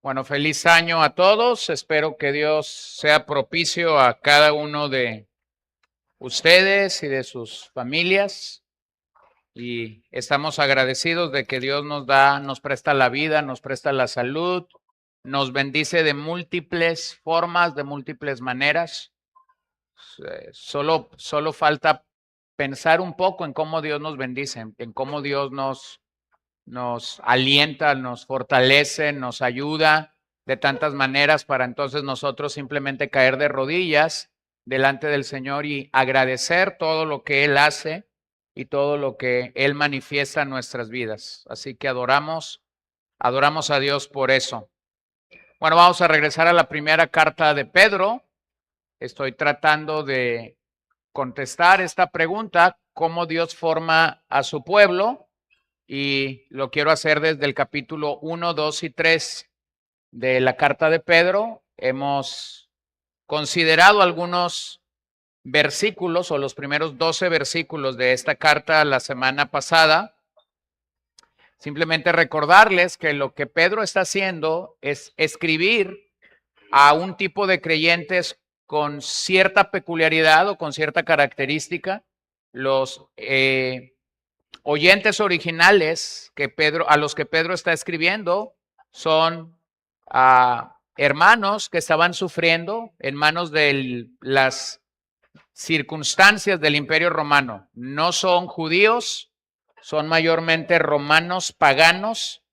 Bueno, feliz año a todos. Espero que Dios sea propicio a cada uno de ustedes y de sus familias. Y estamos agradecidos de que Dios nos presta la vida, nos presta la salud, nos bendice de múltiples formas, de múltiples maneras. Solo falta pensar un poco en cómo Dios nos bendice, en cómo Dios nos alienta, nos fortalece, nos ayuda de tantas maneras para entonces nosotros simplemente caer de rodillas delante del Señor y agradecer todo lo que Él hace y todo lo que Él manifiesta en nuestras vidas. Así que adoramos a Dios por eso. Bueno, vamos a regresar a la primera carta de Pedro. Estoy tratando de contestar esta pregunta, ¿cómo Dios forma a su pueblo? Y lo quiero hacer desde el capítulo 1, 2 y 3 de la carta de Pedro. Hemos considerado algunos versículos o los primeros 12 versículos de esta carta la semana pasada. Simplemente recordarles que lo que Pedro está haciendo es escribir a un tipo de creyentes con cierta peculiaridad o con cierta característica. Los oyentes originales a los que Pedro está escribiendo son hermanos que estaban sufriendo en manos de las circunstancias del Imperio Romano. No son judíos, son mayormente romanos paganos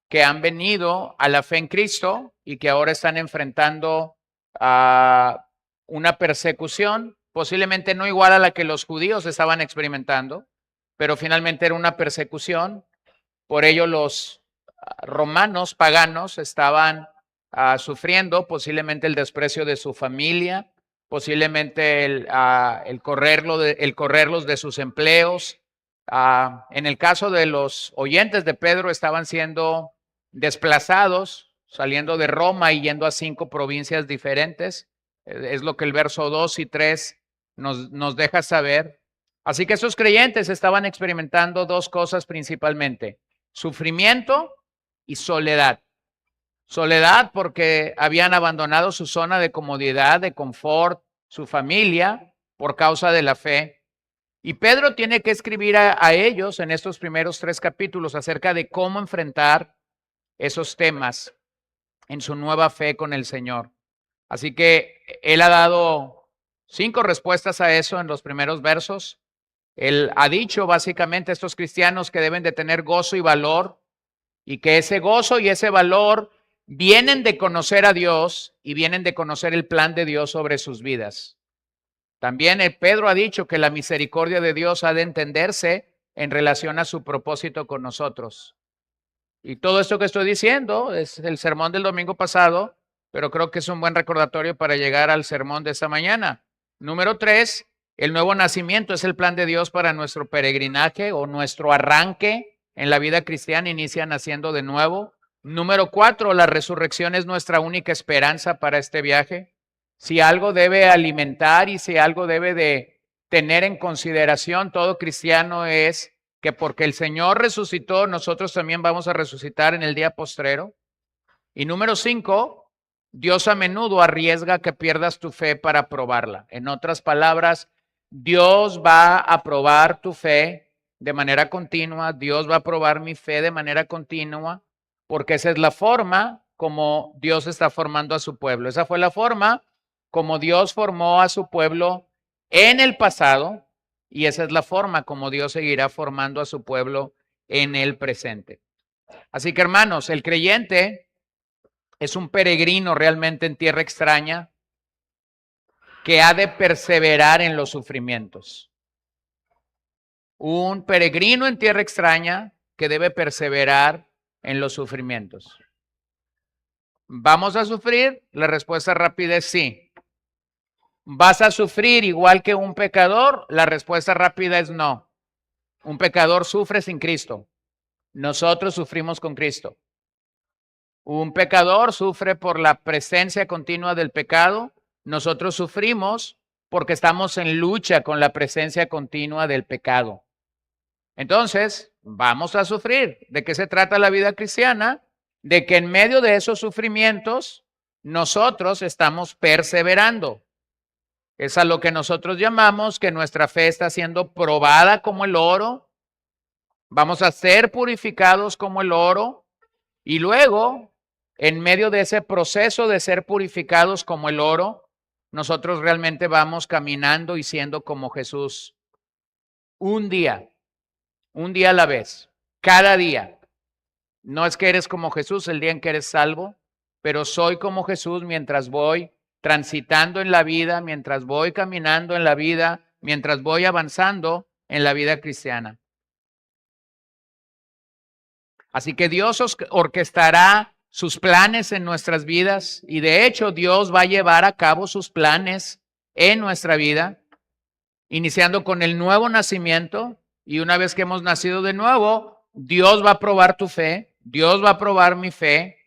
que han venido a la fe en Cristo y que ahora están enfrentando una persecución, posiblemente no igual a la que los judíos estaban experimentando, pero finalmente era una persecución. Por ello los romanos paganos estaban sufriendo posiblemente el desprecio de su familia, posiblemente el correrlos de sus empleos. En el caso de los oyentes de Pedro, estaban siendo desplazados, saliendo de Roma y yendo a 5 provincias diferentes. Es lo que el verso 2 y 3 nos deja saber. Así que esos creyentes estaban experimentando dos cosas principalmente: sufrimiento y soledad. Soledad porque habían abandonado su zona de comodidad, de confort, su familia, por causa de la fe. Y Pedro tiene que escribir a ellos en estos primeros 3 capítulos acerca de cómo enfrentar esos temas en su nueva fe con el Señor. Así que él ha dado 5 respuestas a eso en los primeros versos. Él ha dicho básicamente a estos cristianos que deben de tener gozo y valor, y que ese gozo y ese valor vienen de conocer a Dios y vienen de conocer el plan de Dios sobre sus vidas. También Pedro ha dicho que la misericordia de Dios ha de entenderse en relación a su propósito con nosotros. Y todo esto que estoy diciendo es el sermón del domingo pasado, pero creo que es un buen recordatorio para llegar al sermón de esta mañana. Número 3, el nuevo nacimiento es el plan de Dios para nuestro peregrinaje o nuestro arranque en la vida cristiana, inicia naciendo de nuevo. Número 4, la resurrección es nuestra única esperanza para este viaje. Si algo debe alimentar y si algo debe de tener en consideración todo cristiano es que porque el Señor resucitó, nosotros también vamos a resucitar en el día postrero. Y número 5, Dios a menudo arriesga que pierdas tu fe para probarla. En otras palabras, Dios va a probar tu fe de manera continua, Dios va a probar mi fe de manera continua, porque esa es la forma como Dios está formando a su pueblo. Esa fue la forma como Dios formó a su pueblo en el pasado, y esa es la forma como Dios seguirá formando a su pueblo en el presente. Así que, hermanos, el creyente es un peregrino realmente en tierra extraña que ha de perseverar en los sufrimientos. Un peregrino en tierra extraña que debe perseverar en los sufrimientos. ¿Vamos a sufrir? La respuesta rápida es sí. ¿Vas a sufrir igual que un pecador? La respuesta rápida es no. Un pecador sufre sin Cristo. Nosotros sufrimos con Cristo. Un pecador sufre por la presencia continua del pecado. Nosotros sufrimos porque estamos en lucha con la presencia continua del pecado. Entonces, vamos a sufrir. ¿De qué se trata la vida cristiana? de que en medio de esos sufrimientos nosotros estamos perseverando. Es a lo que nosotros llamamos que nuestra fe está siendo probada como el oro. Vamos a ser purificados como el oro y luego, en medio de ese proceso de ser purificados como el oro, nosotros realmente vamos caminando y siendo como Jesús. Un día a la vez, cada día. No es que eres como Jesús el día en que eres salvo, pero soy como Jesús mientras voy transitando en la vida, mientras voy caminando en la vida, mientras voy avanzando en la vida cristiana. Así que Dios orquestará sus planes en nuestras vidas y de hecho Dios va a llevar a cabo sus planes en nuestra vida, iniciando con el nuevo nacimiento y una vez que hemos nacido de nuevo, Dios va a probar tu fe, Dios va a probar mi fe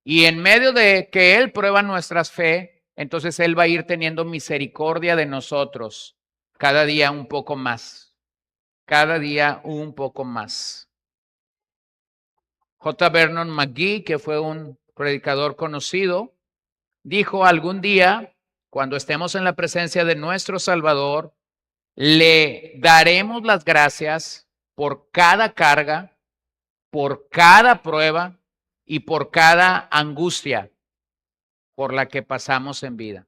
y en medio de que Él prueba nuestra fe, entonces Él va a ir teniendo misericordia de nosotros cada día un poco más, cada día un poco más. J. Vernon McGee, que fue un predicador conocido, dijo algún día, cuando estemos en la presencia de nuestro Salvador, le daremos las gracias por cada carga, por cada prueba y por cada angustia por la que pasamos en vida.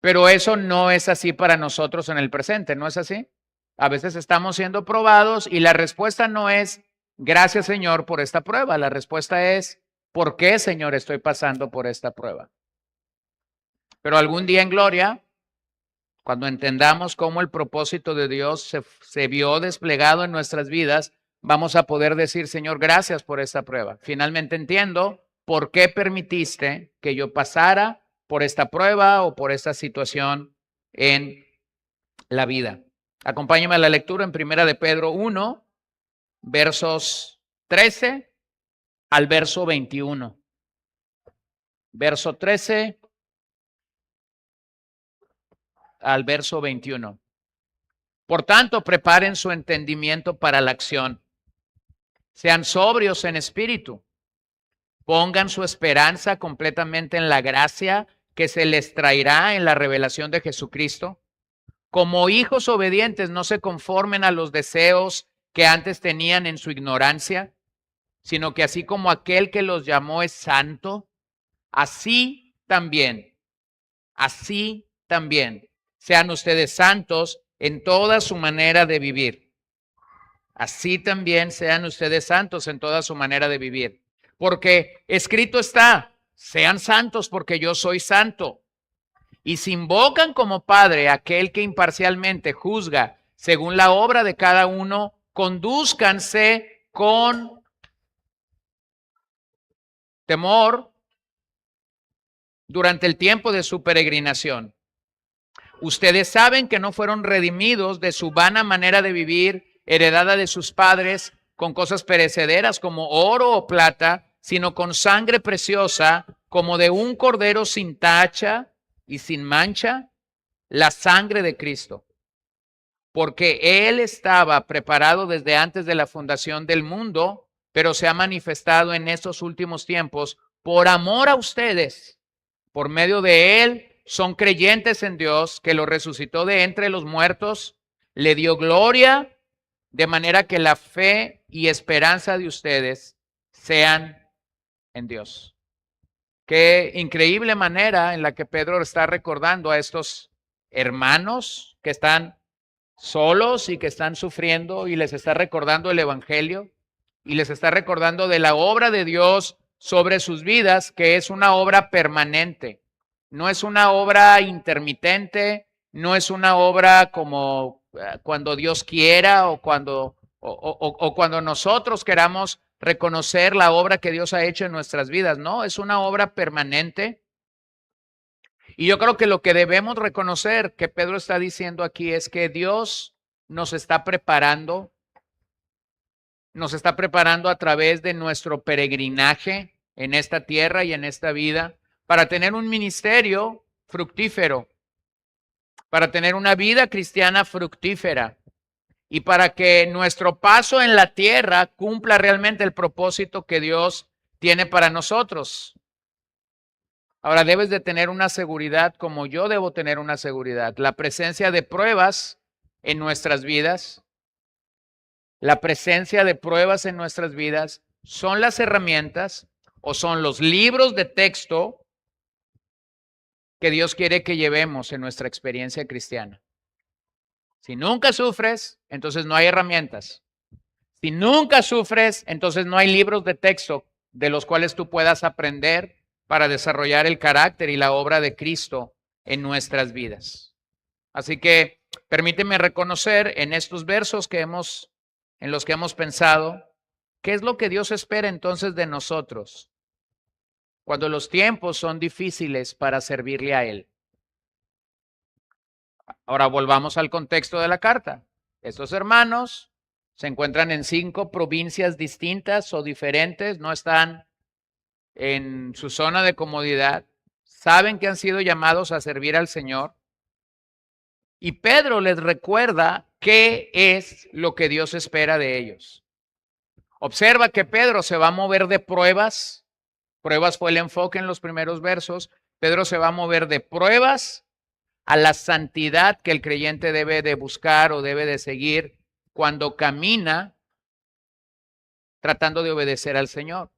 Pero eso no es así para nosotros en el presente, ¿no es así? A veces estamos siendo probados y la respuesta no es gracias Señor por esta prueba. La respuesta es ¿por qué Señor estoy pasando por esta prueba? Pero algún día en gloria, cuando entendamos cómo el propósito de Dios se vio desplegado en nuestras vidas, vamos a poder decir, Señor, gracias por esta prueba. Finalmente entiendo por qué permitiste que yo pasara por esta prueba o por esta situación en la vida. Acompáñame a la lectura en 1 de Pedro 1, versos 13 al verso 21. Verso 13 al verso 21. Por tanto, preparen su entendimiento para la acción. Sean sobrios en espíritu. Pongan su esperanza completamente en la gracia que se les traerá en la revelación de Jesucristo. Como hijos obedientes, no se conformen a los deseos que antes tenían en su ignorancia, sino que así como aquel que los llamó es santo, así también sean ustedes santos en toda su manera de vivir. Así también sean ustedes santos en toda su manera de vivir. Porque escrito está, sean santos porque yo soy santo. Y si invocan como Padre a aquel que imparcialmente juzga según la obra de cada uno, condúzcanse con temor durante el tiempo de su peregrinación. Ustedes saben que no fueron redimidos de su vana manera de vivir, heredada de sus padres, con cosas perecederas como oro o plata, sino con sangre preciosa, como de un cordero sin tacha y sin mancha, la sangre de Cristo. Porque Él estaba preparado desde antes de la fundación del mundo, pero se ha manifestado en estos últimos tiempos por amor a ustedes. Por medio de Él son creyentes en Dios, que lo resucitó de entre los muertos, le dio gloria, de manera que la fe y esperanza de ustedes sean en Dios. Qué increíble manera en la que Pedro está recordando a estos hermanos que están solos y que están sufriendo y les está recordando el evangelio y les está recordando de la obra de Dios sobre sus vidas, que es una obra permanente. No es una obra intermitente, no es una obra como cuando Dios quiera o cuando nosotros queramos reconocer la obra que Dios ha hecho en nuestras vidas. No, es una obra permanente. Y yo creo que lo que debemos reconocer que Pedro está diciendo aquí es que Dios nos está preparando a través de nuestro peregrinaje en esta tierra y en esta vida para tener un ministerio fructífero, para tener una vida cristiana fructífera y para que nuestro paso en la tierra cumpla realmente el propósito que Dios tiene para nosotros. Ahora debes de tener una seguridad como yo debo tener una seguridad. La presencia de pruebas en nuestras vidas, la presencia de pruebas en nuestras vidas son las herramientas o son los libros de texto que Dios quiere que llevemos en nuestra experiencia cristiana. Si nunca sufres, entonces no hay herramientas. Si nunca sufres, entonces no hay libros de texto de los cuales tú puedas aprender para desarrollar el carácter y la obra de Cristo en nuestras vidas. Así que permíteme reconocer en estos versos en los que hemos pensado, ¿qué es lo que Dios espera entonces de nosotros cuando los tiempos son difíciles para servirle a Él? Ahora volvamos al contexto de la carta. Estos hermanos se encuentran en 5 provincias distintas o diferentes, no están en su zona de comodidad, saben que han sido llamados a servir al Señor. Y Pedro les recuerda qué es lo que Dios espera de ellos. Observa que Pedro se va a mover de pruebas. Pruebas fue el enfoque en los primeros versos. Pedro se va a mover de pruebas a la santidad que el creyente debe de buscar o debe de seguir cuando camina tratando de obedecer al Señor.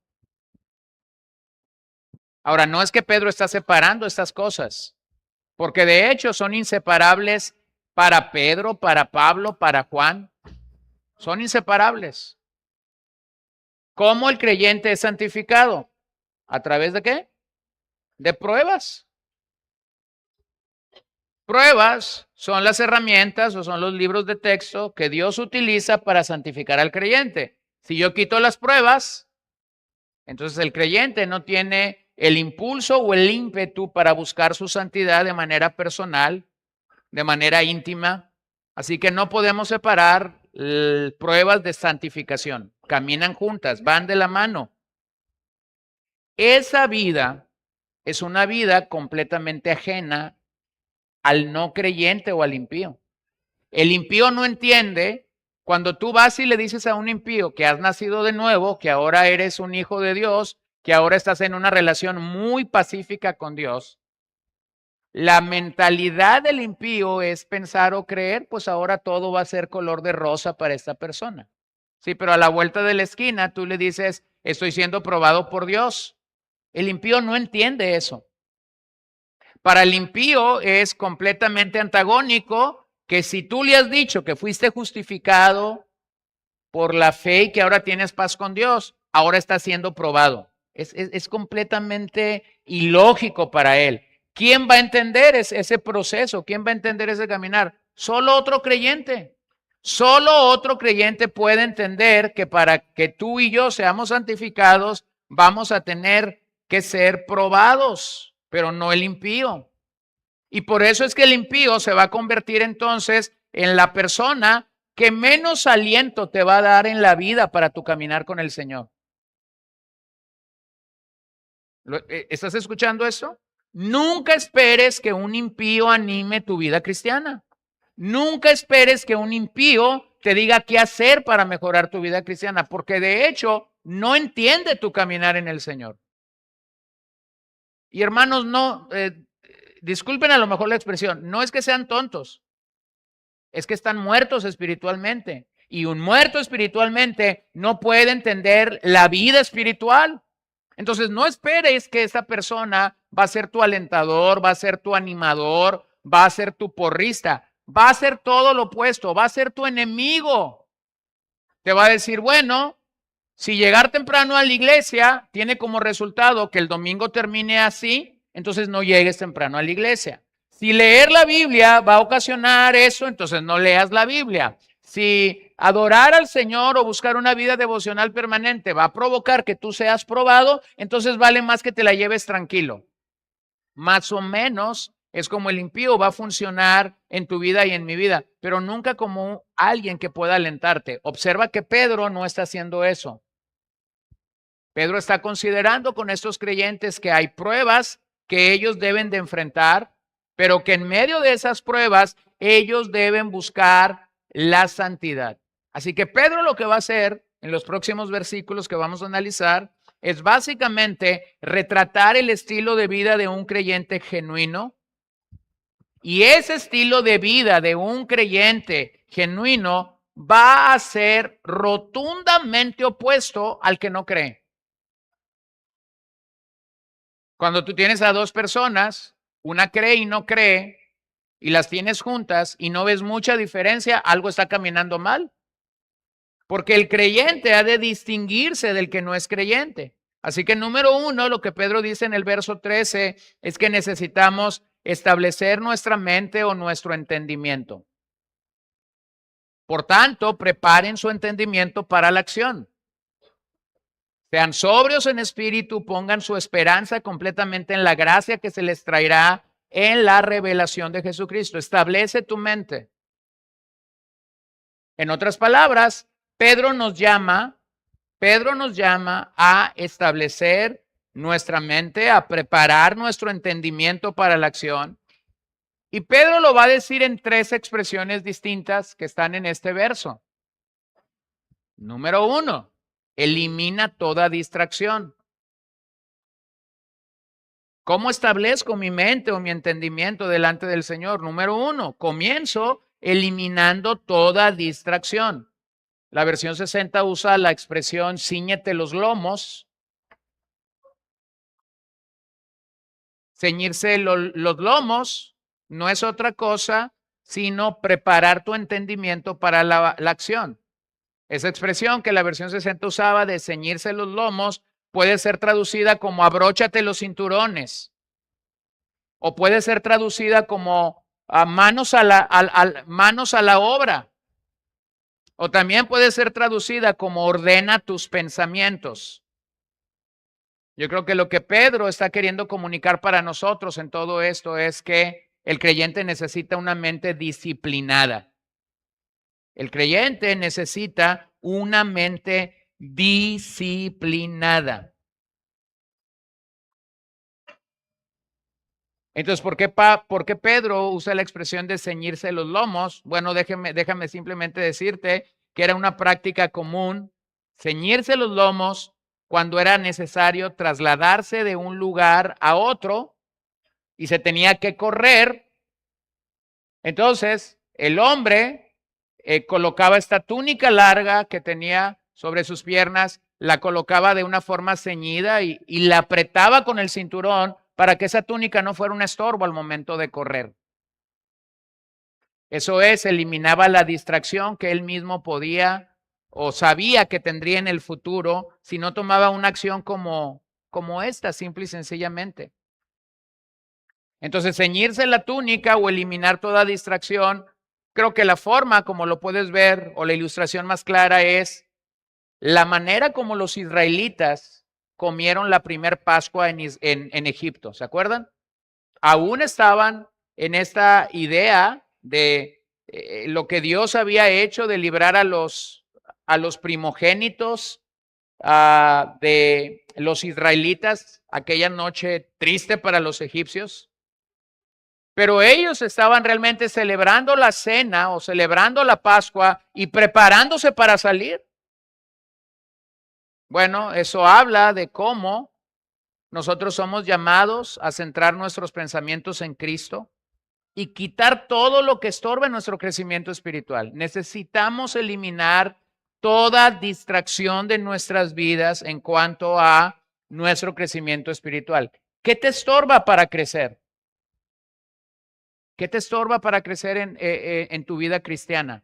Ahora, no es que Pedro está separando estas cosas, porque de hecho son inseparables para Pedro, para Pablo, para Juan. Son inseparables. ¿Cómo el creyente es santificado? ¿A través de qué? De pruebas. Pruebas son las herramientas o son los libros de texto que Dios utiliza para santificar al creyente. Si yo quito las pruebas, entonces el creyente no tiene el impulso o el ímpetu para buscar su santidad de manera personal, de manera íntima. Así que no podemos separar pruebas de santificación. Caminan juntas, van de la mano. Esa vida es una vida completamente ajena al no creyente o al impío. El impío no entiende cuando tú vas y le dices a un impío que has nacido de nuevo, que ahora eres un hijo de Dios, que ahora estás en una relación muy pacífica con Dios. La mentalidad del impío es pensar o creer, pues ahora todo va a ser color de rosa para esta persona. Sí, pero a la vuelta de la esquina tú le dices, estoy siendo probado por Dios. El impío no entiende eso. Para el impío es completamente antagónico que si tú le has dicho que fuiste justificado por la fe y que ahora tienes paz con Dios, ahora está siendo probado. Es completamente ilógico para él. ¿Quién va a entender ese proceso? ¿Quién va a entender ese caminar? Solo otro creyente. Solo otro creyente puede entender que para que tú y yo seamos santificados, vamos a tener que ser probados, pero no el impío. Y por eso es que el impío se va a convertir entonces en la persona que menos aliento te va a dar en la vida para tu caminar con el Señor. ¿Estás escuchando eso? Nunca esperes que un impío anime tu vida cristiana. Nunca esperes que un impío te diga qué hacer para mejorar tu vida cristiana, porque de hecho no entiende tu caminar en el Señor. Y hermanos, no, disculpen a lo mejor la expresión, no es que sean tontos, es que están muertos espiritualmente. Y un muerto espiritualmente no puede entender la vida espiritual. Entonces no esperes que esa persona va a ser tu alentador, va a ser tu animador, va a ser tu porrista, va a ser todo lo opuesto, va a ser tu enemigo. Te va a decir, bueno, si llegar temprano a la iglesia tiene como resultado que el domingo termine así, entonces no llegues temprano a la iglesia. Si leer la Biblia va a ocasionar eso, entonces no leas la Biblia. Si adorar al Señor o buscar una vida devocional permanente va a provocar que tú seas probado, entonces vale más que te la lleves tranquilo. Más o menos es como el impío va a funcionar en tu vida y en mi vida, pero nunca como alguien que pueda alentarte. Observa que Pedro no está haciendo eso. Pedro está considerando con estos creyentes que hay pruebas que ellos deben de enfrentar, pero que en medio de esas pruebas ellos deben buscar la santidad. Así que Pedro lo que va a hacer en los próximos versículos que vamos a analizar es básicamente retratar el estilo de vida de un creyente genuino. Y ese estilo de vida de un creyente genuino va a ser rotundamente opuesto al que no cree. Cuando tú tienes a dos personas, una cree y no cree, y las tienes juntas y no ves mucha diferencia, algo está caminando mal. Porque el creyente ha de distinguirse del que no es creyente. Así que número uno, lo que Pedro dice en el verso 13 es que necesitamos establecer nuestra mente o nuestro entendimiento. Por tanto, preparen su entendimiento para la acción. Sean sobrios en espíritu, pongan su esperanza completamente en la gracia que se les traerá en la revelación de Jesucristo. Establece tu mente. En otras palabras, Pedro nos llama a establecer nuestra mente, a preparar nuestro entendimiento para la acción. Y Pedro lo va a decir en tres expresiones distintas que están en este verso. Número uno, elimina toda distracción. ¿Cómo establezco mi mente o mi entendimiento delante del Señor? Número uno, comienzo eliminando toda distracción. La versión 60 usa la expresión cíñete los lomos. Ceñirse los lomos no es otra cosa sino preparar tu entendimiento para la acción. Esa expresión que la versión 60 usaba de ceñirse los lomos puede ser traducida como abróchate los cinturones, o puede ser traducida como manos a la obra, o también puede ser traducida como ordena tus pensamientos. Yo creo que lo que Pedro está queriendo comunicar para nosotros en todo esto es que el creyente necesita una mente disciplinada. El creyente necesita una mente disciplinada. Entonces, ¿por qué Pedro usa la expresión de ceñirse los lomos? Bueno, déjame simplemente decirte que era una práctica común ceñirse los lomos cuando era necesario trasladarse de un lugar a otro y se tenía que correr. Entonces, el hombre colocaba esta túnica larga que tenía sobre sus piernas, la colocaba de una forma ceñida y la apretaba con el cinturón para que esa túnica no fuera un estorbo al momento de correr. Eso es, eliminaba la distracción que él mismo podía o sabía que tendría en el futuro si no tomaba una acción como esta, simple y sencillamente. Entonces, ceñirse la túnica o eliminar toda distracción, creo que la forma como lo puedes ver o la ilustración más clara es la manera como los israelitas comieron la primer Pascua en Egipto. ¿Se acuerdan? Aún estaban en esta idea de lo que Dios había hecho de librar a los primogénitos de los israelitas aquella noche triste para los egipcios. Pero ellos estaban realmente celebrando la cena o celebrando la Pascua y preparándose para salir. Bueno, eso habla de cómo nosotros somos llamados a centrar nuestros pensamientos en Cristo y quitar todo lo que estorbe nuestro crecimiento espiritual. Necesitamos eliminar toda distracción de nuestras vidas en cuanto a nuestro crecimiento espiritual. ¿Qué te estorba para crecer? ¿Qué te estorba para crecer en tu vida cristiana?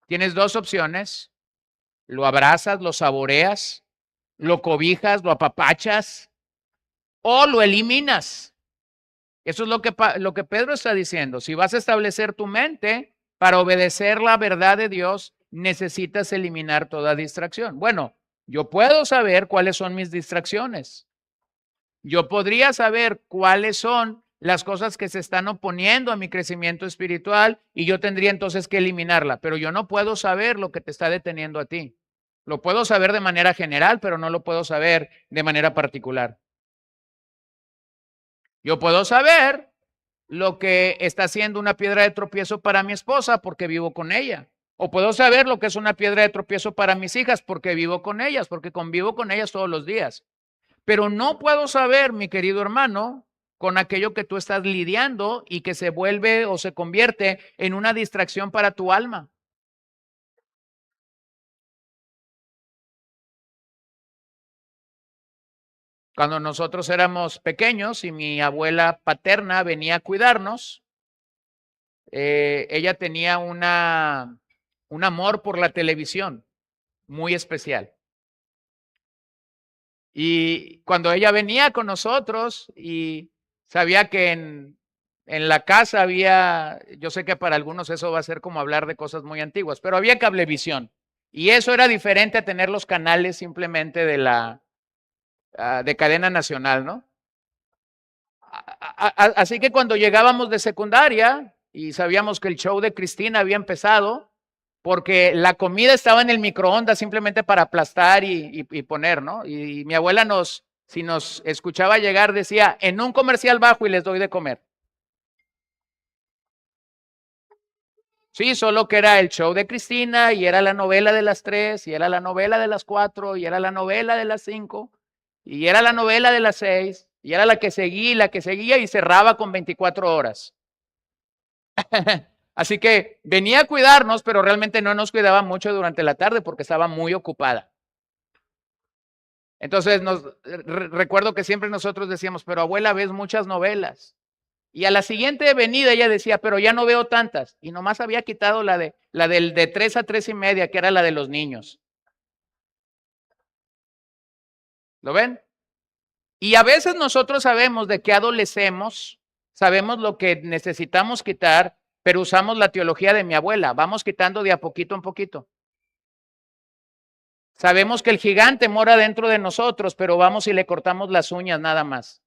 Tienes dos opciones. Lo abrazas, lo saboreas, lo cobijas, lo apapachas o lo eliminas. Eso es lo que Pedro está diciendo. Si vas a establecer tu mente para obedecer la verdad de Dios, necesitas eliminar toda distracción. Bueno, yo puedo saber cuáles son mis distracciones. Yo podría saber cuáles son las cosas que se están oponiendo a mi crecimiento espiritual y yo tendría entonces que eliminarla, pero yo no puedo saber lo que te está deteniendo a ti. Lo puedo saber de manera general, pero no lo puedo saber de manera particular. Yo puedo saber lo que está siendo una piedra de tropiezo para mi esposa porque vivo con ella. O puedo saber lo que es una piedra de tropiezo para mis hijas porque vivo con ellas, porque convivo con ellas todos los días. Pero no puedo saber, mi querido hermano, con aquello que tú estás lidiando y que se vuelve o se convierte en una distracción para tu alma. Cuando nosotros éramos pequeños y mi abuela paterna venía a cuidarnos, ella tenía un amor por la televisión muy especial. Y cuando ella venía con nosotros y sabía que en la casa había, yo sé que para algunos eso va a ser como hablar de cosas muy antiguas, pero había cablevisión. Y eso era diferente a tener los canales simplemente de cadena nacional, ¿no? Así que cuando llegábamos de secundaria y sabíamos que el show de Cristina había empezado, porque la comida estaba en el microondas simplemente para aplastar y poner, ¿no? Y mi abuela si nos escuchaba llegar, decía, en un comercial bajo y les doy de comer. Sí, solo que era el show de Cristina y era la novela de las 3 y era la novela de las 4 y era la novela de las 5 y era la novela de las 6 y era la que seguía y cerraba con 24 horas. Así que venía a cuidarnos, pero realmente no nos cuidaba mucho durante la tarde porque estaba muy ocupada. Entonces recuerdo que siempre nosotros decíamos, pero abuela, ves muchas novelas. Y a la siguiente venida ella decía, pero ya no veo tantas. Y nomás había quitado la del de 3 a 3:30, que era la de los niños. ¿Lo ven? Y a veces nosotros sabemos de qué adolecemos, sabemos lo que necesitamos quitar, pero usamos la teología de mi abuela. Vamos quitando de a poquito en poquito. Sabemos que el gigante mora dentro de nosotros, pero vamos y le cortamos las uñas nada más.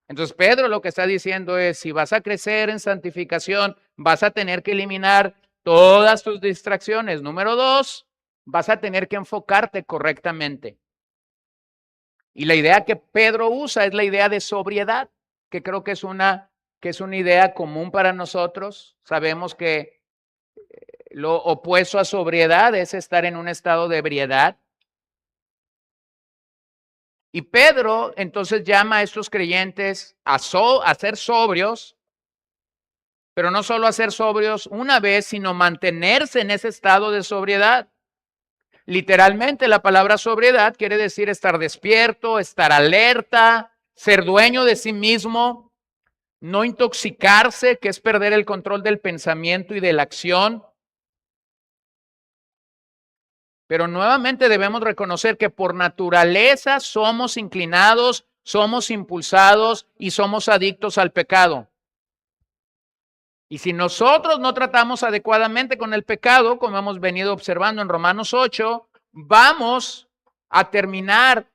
Entonces Pedro lo que está diciendo es, si vas a crecer en santificación, vas a tener que eliminar todas tus distracciones. Número 2, vas a tener que enfocarte correctamente. Y la idea que Pedro usa es la idea de sobriedad, que creo que es una idea común para nosotros. Sabemos que lo opuesto a sobriedad es estar en un estado de ebriedad. Y Pedro entonces llama a estos creyentes a ser sobrios, pero no solo a ser sobrios una vez, sino mantenerse en ese estado de sobriedad. Literalmente la palabra sobriedad quiere decir estar despierto, estar alerta, ser dueño de sí mismo, no intoxicarse, que es perder el control del pensamiento y de la acción. Pero nuevamente debemos reconocer que por naturaleza somos inclinados, somos impulsados y somos adictos al pecado. Y si nosotros no tratamos adecuadamente con el pecado, como hemos venido observando en Romanos 8, vamos a terminar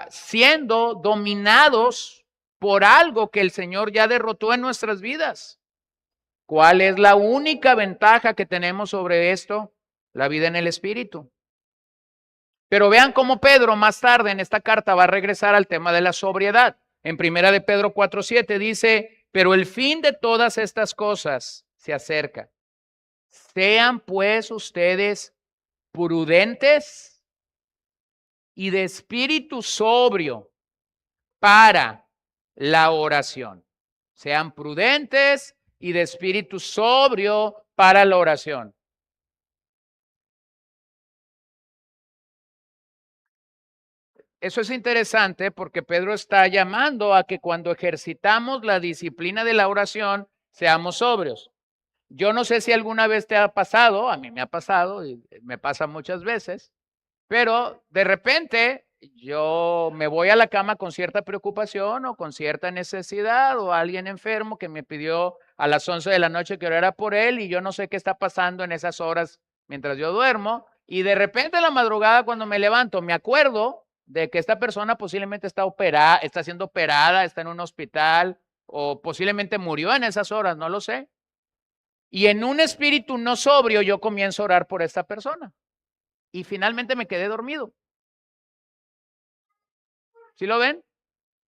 siendo dominados por algo que el Señor ya derrotó en nuestras vidas. ¿Cuál es la única ventaja que tenemos sobre esto? La vida en el Espíritu. Pero vean cómo Pedro más tarde en esta carta va a regresar al tema de la sobriedad. En primera de Pedro 4:7 dice, pero el fin de todas estas cosas se acerca. Sean pues ustedes prudentes y de espíritu sobrio para la oración. Sean prudentes y de espíritu sobrio para la oración. Eso es interesante porque Pedro está llamando a que cuando ejercitamos la disciplina de la oración, seamos sobrios. Yo no sé si alguna vez te ha pasado, a mí me ha pasado y me pasa muchas veces, pero de repente yo me voy a la cama con cierta preocupación o con cierta necesidad o alguien enfermo que me pidió a las 11 de la noche que orara por él y yo no sé qué está pasando en esas horas mientras yo duermo y de repente en la madrugada cuando me levanto me acuerdo de que esta persona posiblemente está siendo operada, está en un hospital o posiblemente murió en esas horas, no lo sé. Y en un espíritu no sobrio yo comienzo a orar por esta persona. Y finalmente me quedé dormido. ¿Sí lo ven?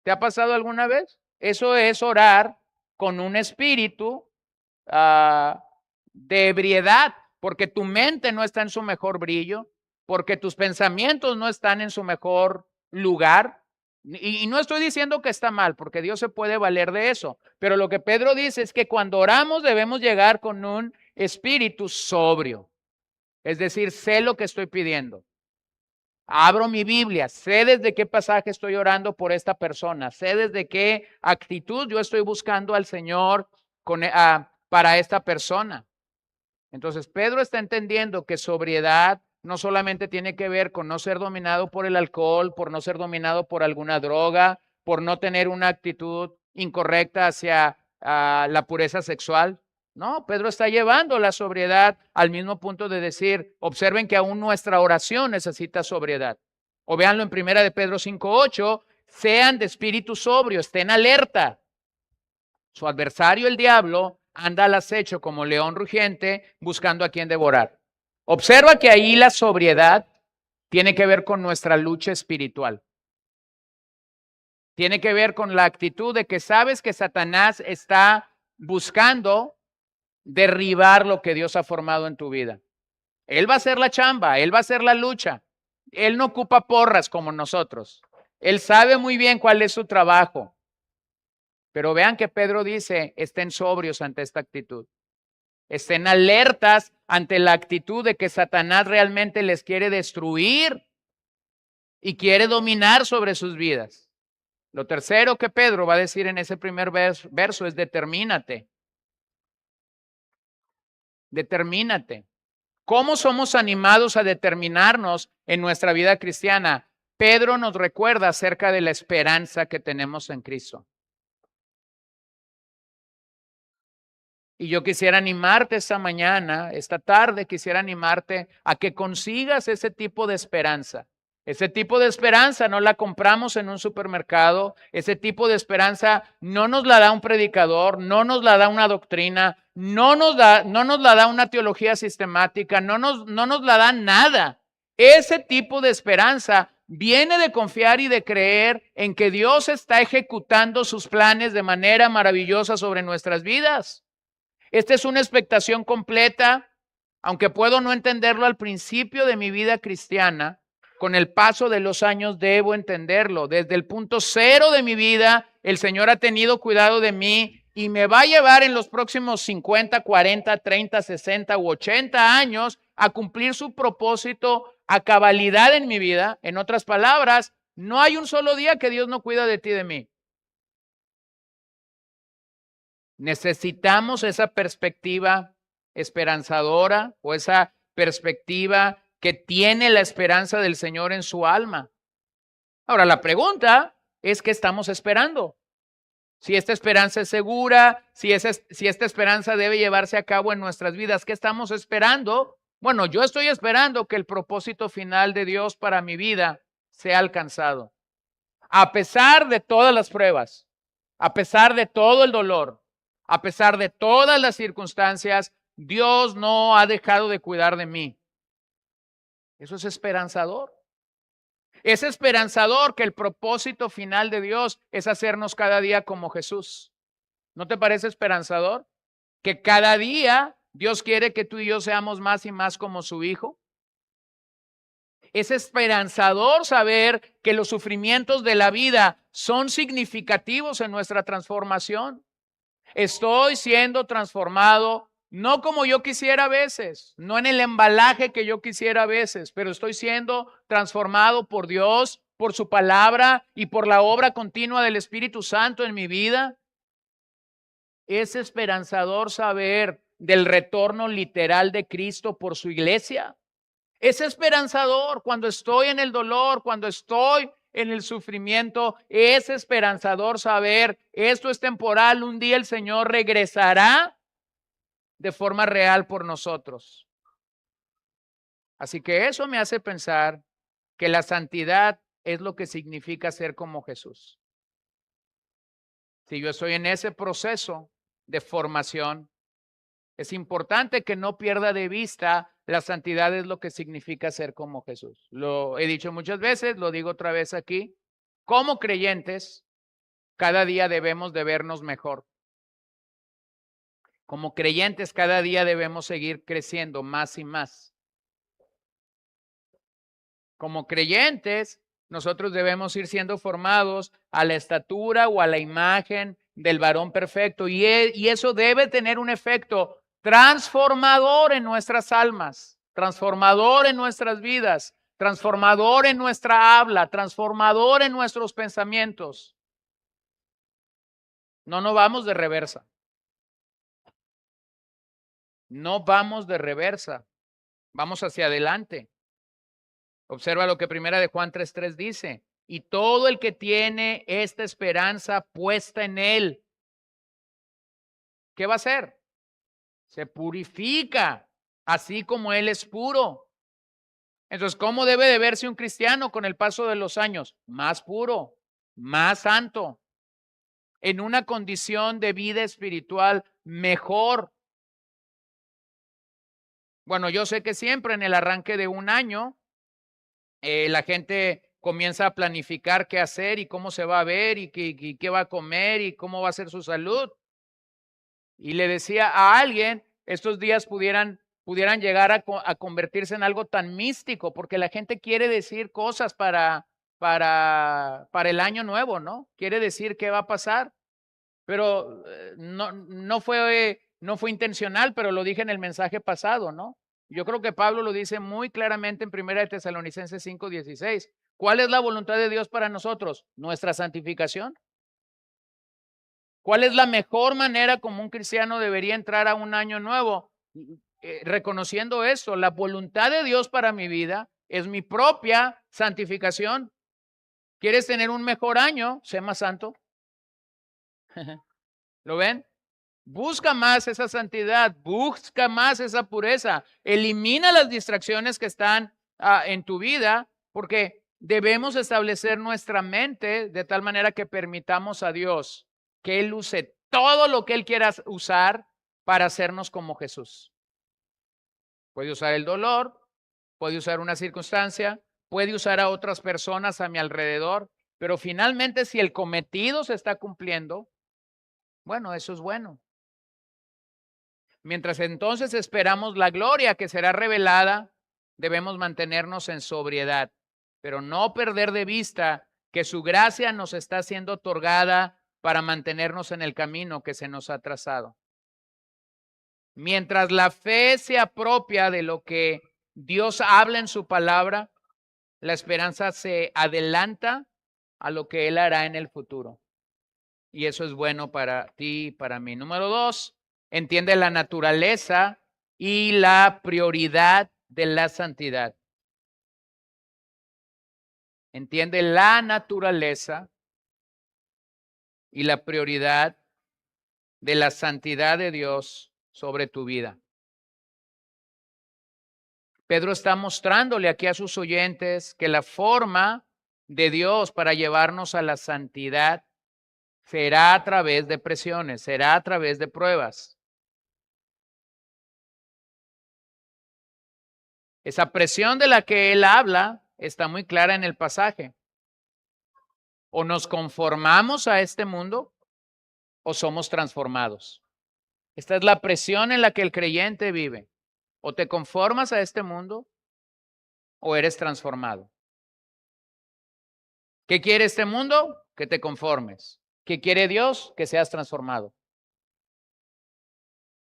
¿Te ha pasado alguna vez? Eso es orar con un espíritu de ebriedad, porque tu mente no está en su mejor brillo, porque tus pensamientos no están en su mejor lugar. Y no estoy diciendo que está mal, porque Dios se puede valer de eso. Pero lo que Pedro dice es que cuando oramos debemos llegar con un espíritu sobrio. Es decir, sé lo que estoy pidiendo. Abro mi Biblia, sé desde qué pasaje estoy orando por esta persona, sé desde qué actitud yo estoy buscando al Señor para esta persona. Entonces, Pedro está entendiendo que sobriedad no solamente tiene que ver con no ser dominado por el alcohol, por no ser dominado por alguna droga, por no tener una actitud incorrecta hacia la pureza sexual. No, Pedro está llevando la sobriedad al mismo punto de decir, observen que aún nuestra oración necesita sobriedad. O véanlo en 1 de Pedro 5:8, sean de espíritu sobrio, estén alerta. Su adversario, el diablo, anda al acecho como león rugiente buscando a quien devorar. Observa que ahí la sobriedad tiene que ver con nuestra lucha espiritual. Tiene que ver con la actitud de que sabes que Satanás está buscando derribar lo que Dios ha formado en tu vida. Él va a hacer la chamba, él va a hacer la lucha. Él no ocupa porras como nosotros. Él sabe muy bien cuál es su trabajo. Pero vean que Pedro dice, estén sobrios ante esta actitud. Estén alertas ante la actitud de que Satanás realmente les quiere destruir y quiere dominar sobre sus vidas. Lo tercero que Pedro va a decir en ese primer verso es determínate. Determínate. ¿Cómo somos animados a determinarnos en nuestra vida cristiana? Pedro nos recuerda acerca de la esperanza que tenemos en Cristo. Y yo quisiera animarte esta mañana, esta tarde, quisiera animarte a que consigas ese tipo de esperanza. Ese tipo de esperanza no la compramos en un supermercado. Ese tipo de esperanza no nos la da un predicador, no nos la da una doctrina, no nos la da una teología sistemática, no nos la da nada. Ese tipo de esperanza viene de confiar y de creer en que Dios está ejecutando sus planes de manera maravillosa sobre nuestras vidas. Esta es una expectación completa, aunque puedo no entenderlo al principio de mi vida cristiana, con el paso de los años debo entenderlo. Desde el punto cero de mi vida, el Señor ha tenido cuidado de mí y me va a llevar en los próximos 50, 40, 30, 60 u 80 años a cumplir su propósito a cabalidad en mi vida. En otras palabras, no hay un solo día que Dios no cuida de ti y de mí. Necesitamos esa perspectiva esperanzadora o esa perspectiva que tiene la esperanza del Señor en su alma. Ahora, la pregunta es, ¿qué estamos esperando? Si esta esperanza es segura, si esta esperanza debe llevarse a cabo en nuestras vidas, ¿qué estamos esperando? Bueno, yo estoy esperando que el propósito final de Dios para mi vida sea alcanzado. A pesar de todas las pruebas, a pesar de todo el dolor, a pesar de todas las circunstancias, Dios no ha dejado de cuidar de mí. Eso es esperanzador. Es esperanzador que el propósito final de Dios es hacernos cada día como Jesús. ¿No te parece esperanzador? Que cada día Dios quiere que tú y yo seamos más y más como su Hijo. Es esperanzador saber que los sufrimientos de la vida son significativos en nuestra transformación. Estoy siendo transformado, no como yo quisiera a veces, no en el embalaje que yo quisiera a veces, pero estoy siendo transformado por Dios, por su palabra y por la obra continua del Espíritu Santo en mi vida. Es esperanzador saber del retorno literal de Cristo por su iglesia. Es esperanzador cuando estoy en el dolor, cuando estoy en el sufrimiento. Es esperanzador saber, esto es temporal, un día el Señor regresará de forma real por nosotros. Así que eso me hace pensar que la santidad es lo que significa ser como Jesús. Si yo estoy en ese proceso de formación, es importante que no pierda de vista la santidad es lo que significa ser como Jesús. Lo he dicho muchas veces, lo digo otra vez aquí. Como creyentes, cada día debemos de vernos mejor. Como creyentes, cada día debemos seguir creciendo más y más. Como creyentes, nosotros debemos ir siendo formados a la estatura o a la imagen del varón perfecto. Y eso debe tener un efecto transformador en nuestras almas, transformador en nuestras vidas, transformador en nuestra habla, transformador en nuestros pensamientos. No vamos de reversa. No vamos de reversa. Vamos hacia adelante. Observa lo que primera de Juan 3:3 dice. Y todo el que tiene esta esperanza puesta en él, ¿qué va a hacer? Se purifica, así como él es puro. Entonces, ¿cómo debe de verse un cristiano con el paso de los años? Más puro, más santo, en una condición de vida espiritual mejor. Bueno, yo sé que siempre en el arranque de un año, la gente comienza a planificar qué hacer y cómo se va a ver y qué va a comer y cómo va a ser su salud. Y le decía a alguien, estos días pudieran llegar a convertirse en algo tan místico, porque la gente quiere decir cosas para el año nuevo, ¿no? Quiere decir qué va a pasar, pero no fue intencional, pero lo dije en el mensaje pasado, ¿no? Yo creo que Pablo lo dice muy claramente en 1 de Tesalonicenses 5:16. ¿Cuál es la voluntad de Dios para nosotros? Nuestra santificación. ¿Cuál es la mejor manera como un cristiano debería entrar a un año nuevo? Reconociendo eso, la voluntad de Dios para mi vida es mi propia santificación. ¿Quieres tener un mejor año? Sé más santo. ¿Lo ven? Busca más esa santidad, busca más esa pureza, elimina las distracciones que están en tu vida, porque debemos establecer nuestra mente de tal manera que permitamos a Dios que Él use todo lo que Él quiera usar para hacernos como Jesús. Puede usar el dolor, puede usar una circunstancia, puede usar a otras personas a mi alrededor, pero finalmente si el cometido se está cumpliendo, bueno, eso es bueno. Mientras entonces esperamos la gloria que será revelada, debemos mantenernos en sobriedad, pero no perder de vista que su gracia nos está siendo otorgada para mantenernos en el camino que se nos ha trazado. Mientras la fe se apropia de lo que Dios habla en su palabra, la esperanza se adelanta a lo que Él hará en el futuro. Y eso es bueno para ti y para mí. Número 2, entiende la naturaleza y la prioridad de la santidad. Entiende la naturaleza y la prioridad de la santidad de Dios sobre tu vida. Pedro está mostrándole aquí a sus oyentes que la forma de Dios para llevarnos a la santidad será a través de presiones, será a través de pruebas. Esa presión de la que él habla está muy clara en el pasaje. O nos conformamos a este mundo o somos transformados. Esta es la presión en la que el creyente vive. O te conformas a este mundo o eres transformado. ¿Qué quiere este mundo? Que te conformes. ¿Qué quiere Dios? Que seas transformado.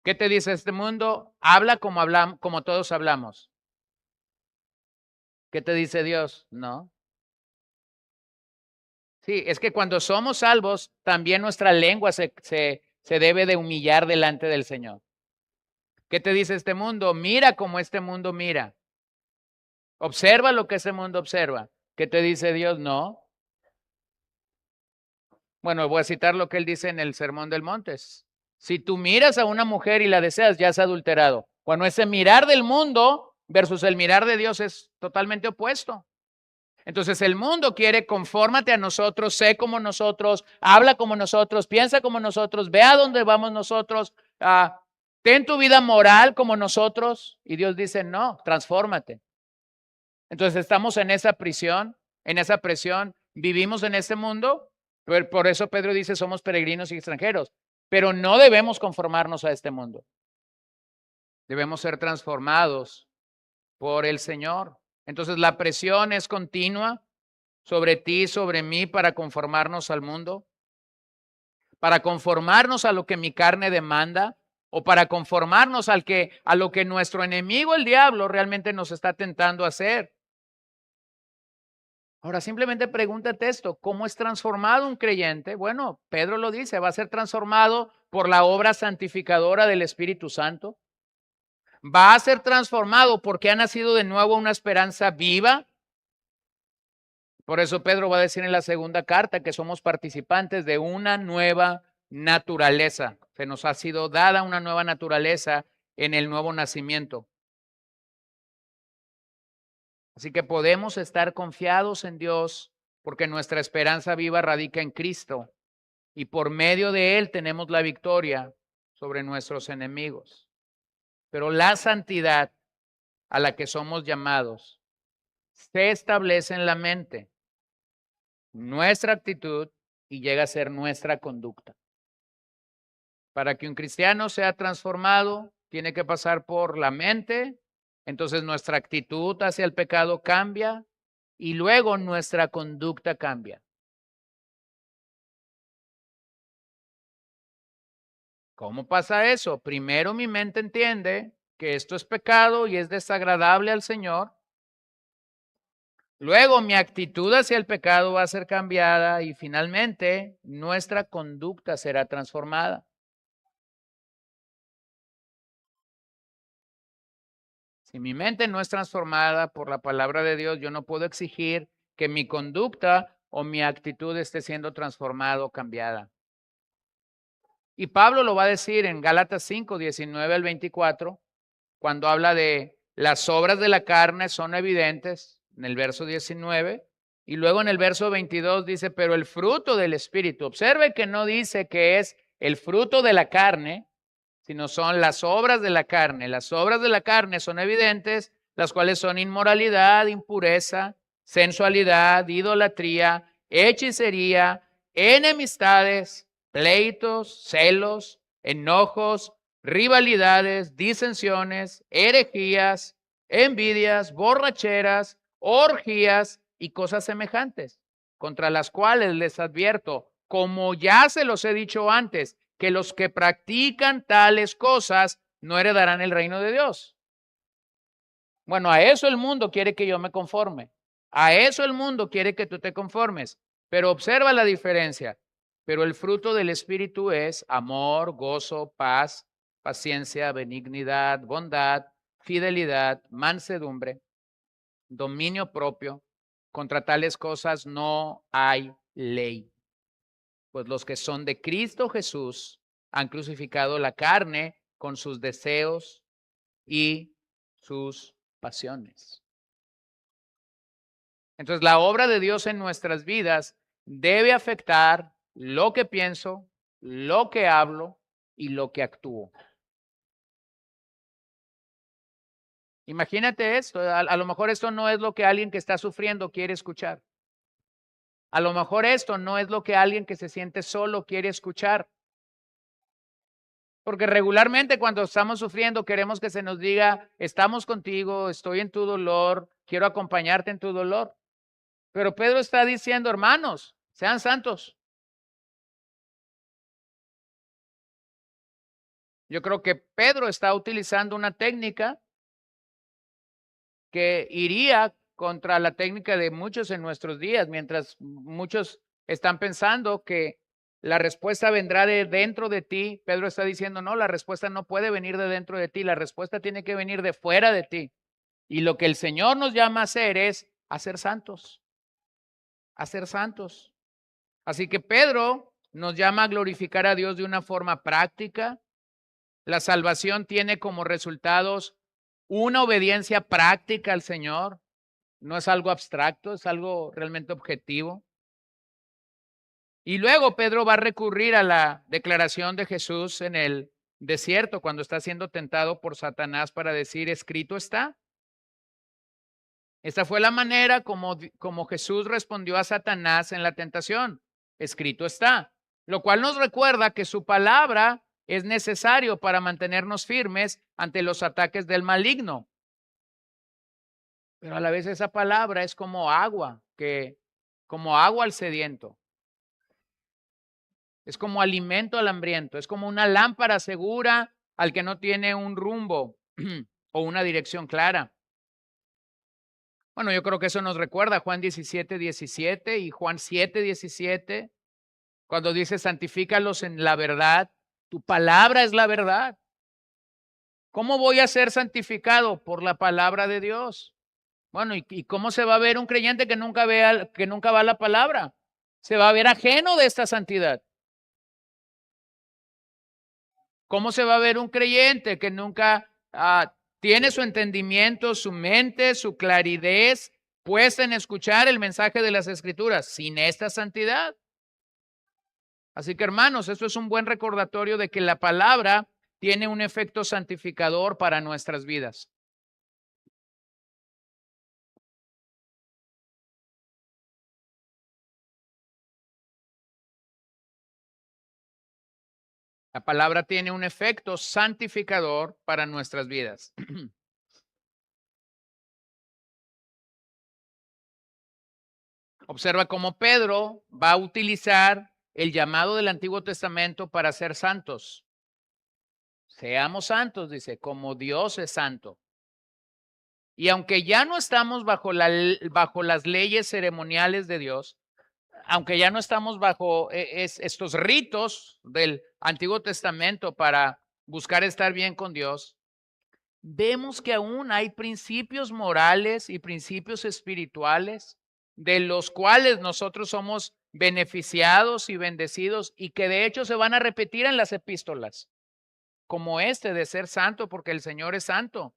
¿Qué te dice este mundo? Habla como todos hablamos. ¿Qué te dice Dios? No. Sí, es que cuando somos salvos, también nuestra lengua se debe de humillar delante del Señor. ¿Qué te dice este mundo? Mira como este mundo mira. Observa lo que ese mundo observa. ¿Qué te dice Dios? No. Bueno, voy a citar lo que él dice en el Sermón del Monte. Si tú miras a una mujer y la deseas, ya has adulterado. Cuando ese mirar del mundo versus el mirar de Dios es totalmente opuesto. Entonces el mundo quiere confórmate a nosotros, sé como nosotros, habla como nosotros, piensa como nosotros, ve a dónde vamos nosotros, ten tu vida moral como nosotros. Y Dios dice, no, transfórmate. Entonces estamos en esa prisión, vivimos en este mundo. Por eso Pedro dice, somos peregrinos y extranjeros. Pero no debemos conformarnos a este mundo. Debemos ser transformados por el Señor. Entonces la presión es continua sobre ti, sobre mí, para conformarnos al mundo, para conformarnos a lo que mi carne demanda, o para conformarnos a lo que nuestro enemigo, el diablo, realmente nos está tentando a hacer. Ahora, simplemente pregúntate esto: ¿cómo es transformado un creyente? Bueno, Pedro lo dice, va a ser transformado por la obra santificadora del Espíritu Santo. Va a ser transformado porque ha nacido de nuevo una esperanza viva. Por eso Pedro va a decir en la segunda carta que somos participantes de una nueva naturaleza. Se nos ha sido dada una nueva naturaleza en el nuevo nacimiento. Así que podemos estar confiados en Dios porque nuestra esperanza viva radica en Cristo y por medio de Él tenemos la victoria sobre nuestros enemigos. Pero la santidad a la que somos llamados se establece en la mente, nuestra actitud, y llega a ser nuestra conducta. Para que un cristiano sea transformado, tiene que pasar por la mente, entonces nuestra actitud hacia el pecado cambia y luego nuestra conducta cambia. ¿Cómo pasa eso? Primero mi mente entiende que esto es pecado y es desagradable al Señor. Luego mi actitud hacia el pecado va a ser cambiada y finalmente nuestra conducta será transformada. Si mi mente no es transformada por la palabra de Dios, yo no puedo exigir que mi conducta o mi actitud esté siendo transformada o cambiada. Y Pablo lo va a decir en Gálatas 5, 19 al 24, cuando habla de las obras de la carne son evidentes, en el verso 19, y luego en el verso 22 dice, pero el fruto del Espíritu. Observe que no dice que es el fruto de la carne, sino son las obras de la carne. Las obras de la carne son evidentes, las cuales son inmoralidad, impureza, sensualidad, idolatría, hechicería, enemistades, pleitos, celos, enojos, rivalidades, disensiones, herejías, envidias, borracheras, orgías y cosas semejantes, contra las cuales les advierto, como ya se los he dicho antes, que los que practican tales cosas no heredarán el reino de Dios. Bueno, a eso el mundo quiere que yo me conforme. A eso el mundo quiere que tú te conformes. Pero observa la diferencia. Pero el fruto del Espíritu es amor, gozo, paz, paciencia, benignidad, bondad, fidelidad, mansedumbre, dominio propio. Contra tales cosas no hay ley. Pues los que son de Cristo Jesús han crucificado la carne con sus deseos y sus pasiones. Entonces, la obra de Dios en nuestras vidas debe afectar lo que pienso, lo que hablo y lo que actúo. Imagínate esto, a lo mejor esto no es lo que alguien que está sufriendo quiere escuchar. A lo mejor esto no es lo que alguien que se siente solo quiere escuchar. Porque regularmente cuando estamos sufriendo queremos que se nos diga, estamos contigo, estoy en tu dolor, quiero acompañarte en tu dolor. Pero Pedro está diciendo, hermanos, sean santos. Yo creo que Pedro está utilizando una técnica que iría contra la técnica de muchos en nuestros días, mientras muchos están pensando que la respuesta vendrá de dentro de ti. Pedro está diciendo, no, la respuesta no puede venir de dentro de ti, la respuesta tiene que venir de fuera de ti. Y lo que el Señor nos llama a hacer es a ser santos, a ser santos. Así que Pedro nos llama a glorificar a Dios de una forma práctica. La salvación tiene como resultados una obediencia práctica al Señor. No es algo abstracto, es algo realmente objetivo. Y luego Pedro va a recurrir a la declaración de Jesús en el desierto cuando está siendo tentado por Satanás para decir, escrito está. Esta fue la manera como Jesús respondió a Satanás en la tentación. Escrito está. Lo cual nos recuerda que su palabra es necesario para mantenernos firmes ante los ataques del maligno. Pero a la vez esa palabra es como agua al sediento. Es como alimento al hambriento, es como una lámpara segura al que no tiene un rumbo o una dirección clara. Bueno, yo creo que eso nos recuerda Juan 17:17 y Juan 7:17, cuando dice santifícalos en la verdad, tu palabra es la verdad. ¿Cómo voy a ser santificado? Por la palabra de Dios. Bueno, ¿y cómo se va a ver un creyente que nunca va a la palabra? Se va a ver ajeno de esta santidad. ¿Cómo se va a ver un creyente que nunca tiene su entendimiento, su mente, su claridad puesta en escuchar el mensaje de las Escrituras sin esta santidad? Así que, hermanos, esto es un buen recordatorio de que la palabra tiene un efecto santificador para nuestras vidas. La palabra tiene un efecto santificador para nuestras vidas. Observa cómo Pedro va a utilizar el llamado del Antiguo Testamento para ser santos. Seamos santos, dice, como Dios es santo. Y aunque ya no estamos bajo las leyes ceremoniales de Dios, aunque ya no estamos bajo estos ritos del Antiguo Testamento para buscar estar bien con Dios, vemos que aún hay principios morales y principios espirituales de los cuales nosotros somos beneficiados y bendecidos y que de hecho se van a repetir en las epístolas, como este de ser santo porque el Señor es santo.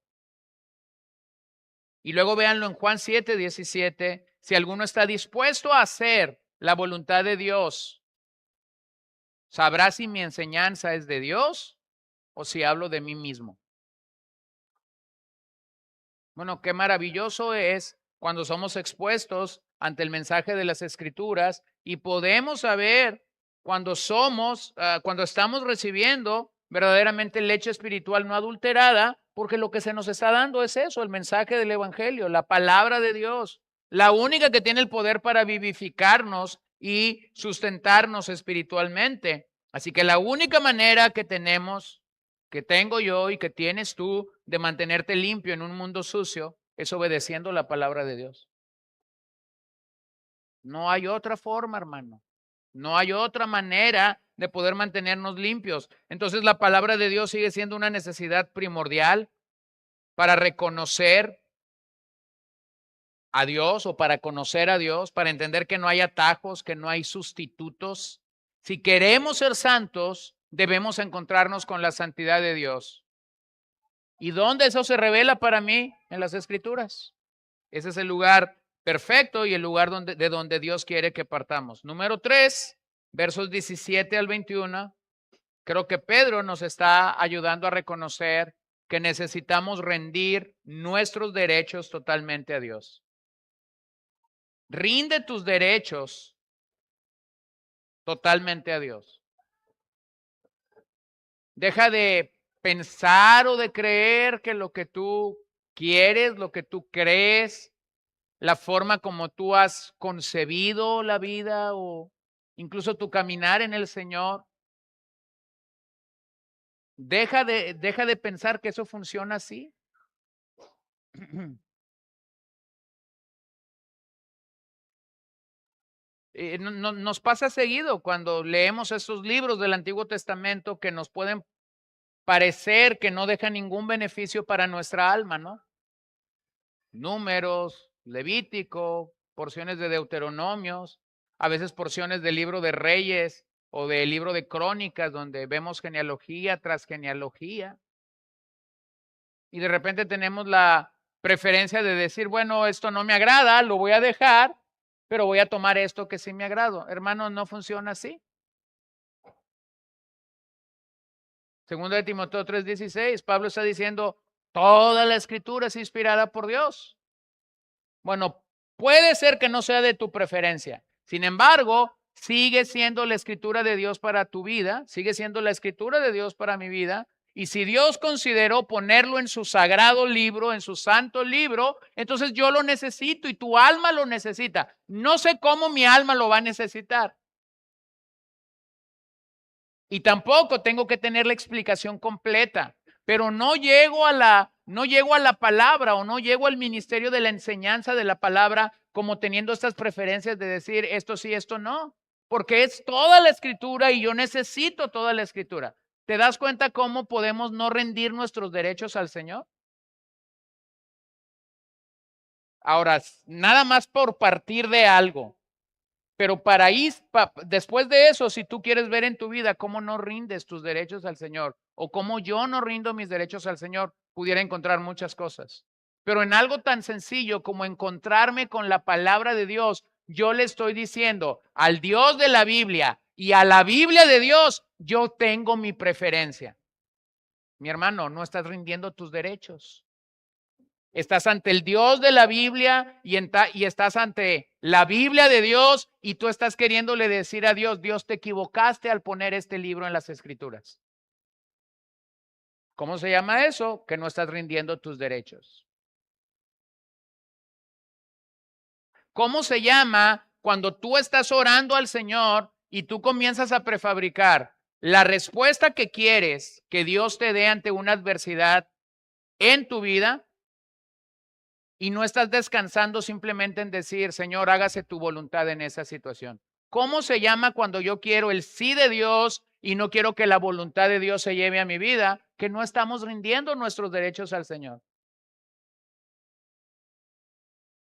Y luego véanlo en Juan 7:17, si alguno está dispuesto a hacer la voluntad de Dios, sabrá si mi enseñanza es de Dios o si hablo de mí mismo. Bueno, qué maravilloso es cuando somos expuestos ante el mensaje de las Escrituras y podemos saber cuando estamos recibiendo verdaderamente leche espiritual no adulterada, porque lo que se nos está dando es eso, el mensaje del Evangelio, la palabra de Dios, la única que tiene el poder para vivificarnos y sustentarnos espiritualmente. Así que la única manera que tengo yo y que tienes tú de mantenerte limpio en un mundo sucio es obedeciendo la palabra de Dios. No hay otra forma, hermano. No hay otra manera de poder mantenernos limpios. Entonces la palabra de Dios sigue siendo una necesidad primordial para reconocer a Dios o para conocer a Dios, para entender que no hay atajos, que no hay sustitutos. Si queremos ser santos, debemos encontrarnos con la santidad de Dios. ¿Y dónde eso se revela para mí? En las Escrituras. Ese es el lugar perfecto y el lugar de donde Dios quiere que partamos. Número 3, versos 17 al 21. Creo que Pedro nos está ayudando a reconocer que necesitamos rendir nuestros derechos totalmente a Dios. Rinde tus derechos totalmente a Dios. Deja de pensar o de creer que lo que tú quieres, lo que tú crees, la forma como tú has concebido la vida o incluso tu caminar en el Señor. Deja de pensar que eso funciona así. Nos pasa seguido cuando leemos estos libros del Antiguo Testamento que nos pueden parecer que no dejan ningún beneficio para nuestra alma, ¿no? Números, Levítico, porciones de Deuteronomios, a veces porciones del libro de Reyes o del libro de Crónicas, donde vemos genealogía tras genealogía. Y de repente tenemos la preferencia de decir, bueno, esto no me agrada, lo voy a dejar, pero voy a tomar esto que sí me agrado. Hermano, no funciona así. Segundo de Timoteo 3:16, Pablo está diciendo, toda la escritura es inspirada por Dios. Bueno, puede ser que no sea de tu preferencia. Sin embargo, sigue siendo la escritura de Dios para tu vida, sigue siendo la escritura de Dios para mi vida. Y si Dios consideró ponerlo en su sagrado libro, en su santo libro, entonces yo lo necesito y tu alma lo necesita. No sé cómo mi alma lo va a necesitar. Y tampoco tengo que tener la explicación completa, pero no llego a la palabra o no llego al ministerio de la enseñanza de la palabra como teniendo estas preferencias de decir esto sí, esto no, porque es toda la escritura y yo necesito toda la escritura. ¿Te das cuenta cómo podemos no rendir nuestros derechos al Señor? Ahora, nada más por partir de algo. Pero después de eso, si tú quieres ver en tu vida cómo no rindes tus derechos al Señor o cómo yo no rindo mis derechos al Señor, pudiera encontrar muchas cosas. Pero en algo tan sencillo como encontrarme con la palabra de Dios, yo le estoy diciendo al Dios de la Biblia y a la Biblia de Dios, yo tengo mi preferencia. Mi hermano, no estás rindiendo tus derechos. Estás ante el Dios de la Biblia y estás ante la Biblia de Dios y tú estás queriéndole decir a Dios, Dios, te equivocaste al poner este libro en las Escrituras. ¿Cómo se llama eso? Que no estás rindiendo tus derechos. ¿Cómo se llama cuando tú estás orando al Señor y tú comienzas a prefabricar la respuesta que quieres que Dios te dé ante una adversidad en tu vida? Y no estás descansando simplemente en decir, Señor, hágase tu voluntad en esa situación. ¿Cómo se llama cuando yo quiero el sí de Dios y no quiero que la voluntad de Dios se lleve a mi vida? Que no estamos rindiendo nuestros derechos al Señor.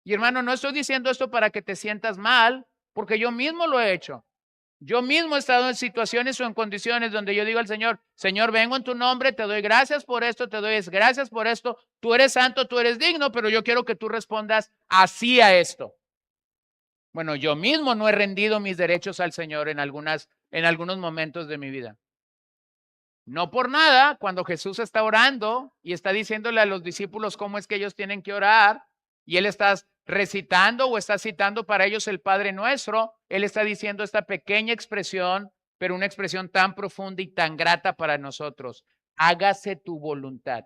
Y hermano, no estoy diciendo esto para que te sientas mal, porque yo mismo lo he hecho. Yo mismo he estado en situaciones o en condiciones donde yo digo al Señor, Señor, vengo en tu nombre, te doy gracias por esto, te doy gracias por esto, tú eres santo, tú eres digno, pero yo quiero que tú respondas así a esto. Bueno, yo mismo no he rendido mis derechos al Señor en algunos momentos de mi vida. No por nada, cuando Jesús está orando y está diciéndole a los discípulos cómo es que ellos tienen que orar, y él está recitando o está citando para ellos el Padre Nuestro, él está diciendo esta pequeña expresión, pero una expresión tan profunda y tan grata para nosotros. Hágase tu voluntad.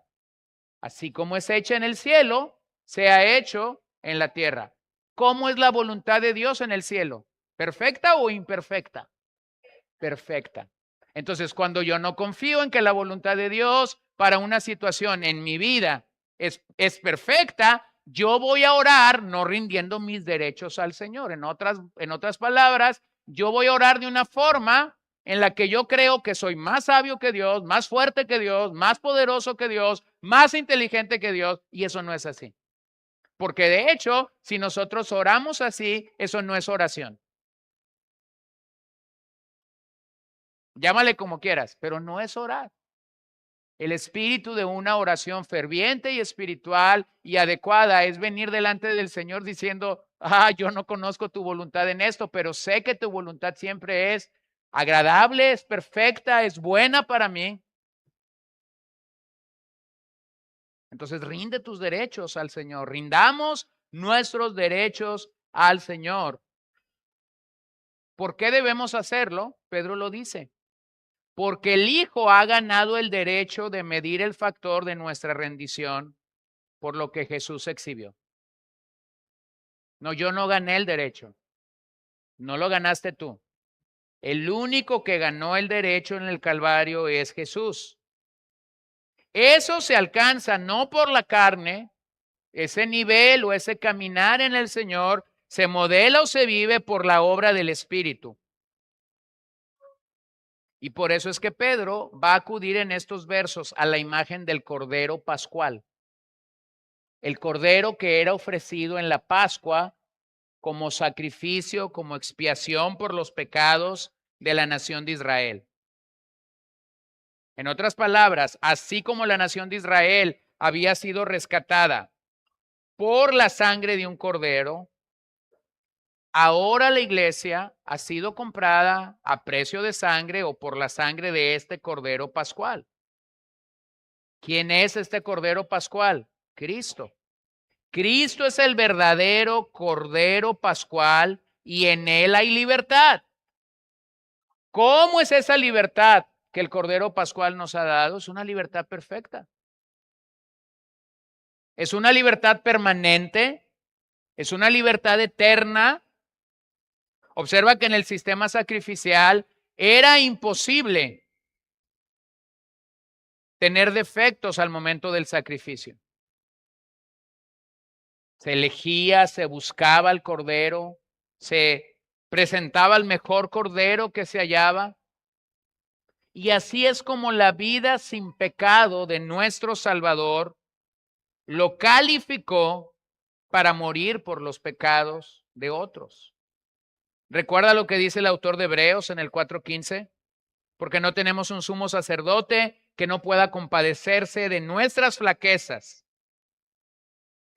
Así como es hecha en el cielo, sea hecho en la tierra. ¿Cómo es la voluntad de Dios en el cielo? ¿Perfecta o imperfecta? Perfecta. Entonces, cuando yo no confío en que la voluntad de Dios para una situación en mi vida es perfecta, yo voy a orar no rindiendo mis derechos al Señor. En otras palabras, yo voy a orar de una forma en la que yo creo que soy más sabio que Dios, más fuerte que Dios, más poderoso que Dios, más inteligente que Dios, y eso no es así. Porque de hecho, si nosotros oramos así, eso no es oración. Llámale como quieras, pero no es orar. El espíritu de una oración ferviente y espiritual y adecuada es venir delante del Señor diciendo, yo no conozco tu voluntad en esto, pero sé que tu voluntad siempre es agradable, es perfecta, es buena para mí. Entonces rinde tus derechos al Señor, rindamos nuestros derechos al Señor. ¿Por qué debemos hacerlo? Pedro lo dice. Porque el Hijo ha ganado el derecho de medir el factor de nuestra rendición por lo que Jesús exhibió. No, yo no gané el derecho. No lo ganaste tú. El único que ganó el derecho en el Calvario es Jesús. Eso se alcanza no por la carne, ese nivel o ese caminar en el Señor se modela o se vive por la obra del Espíritu. Y por eso es que Pedro va a acudir en estos versos a la imagen del Cordero Pascual. El Cordero que era ofrecido en la Pascua como sacrificio, como expiación por los pecados de la nación de Israel. En otras palabras, así como la nación de Israel había sido rescatada por la sangre de un cordero, ahora la iglesia ha sido comprada a precio de sangre o por la sangre de este cordero pascual. ¿Quién es este cordero pascual? Cristo. Cristo es el verdadero cordero pascual y en él hay libertad. ¿Cómo es esa libertad que el Cordero Pascual nos ha dado? Es una libertad perfecta. Es una libertad permanente, es una libertad eterna. Observa que en el sistema sacrificial era imposible tener defectos al momento del sacrificio. Se elegía, se buscaba el cordero, se presentaba el mejor cordero que se hallaba. Y así es como la vida sin pecado de nuestro Salvador lo calificó para morir por los pecados de otros. ¿Recuerda lo que dice el autor de Hebreos en el 4:15? Porque no tenemos un sumo sacerdote que no pueda compadecerse de nuestras flaquezas,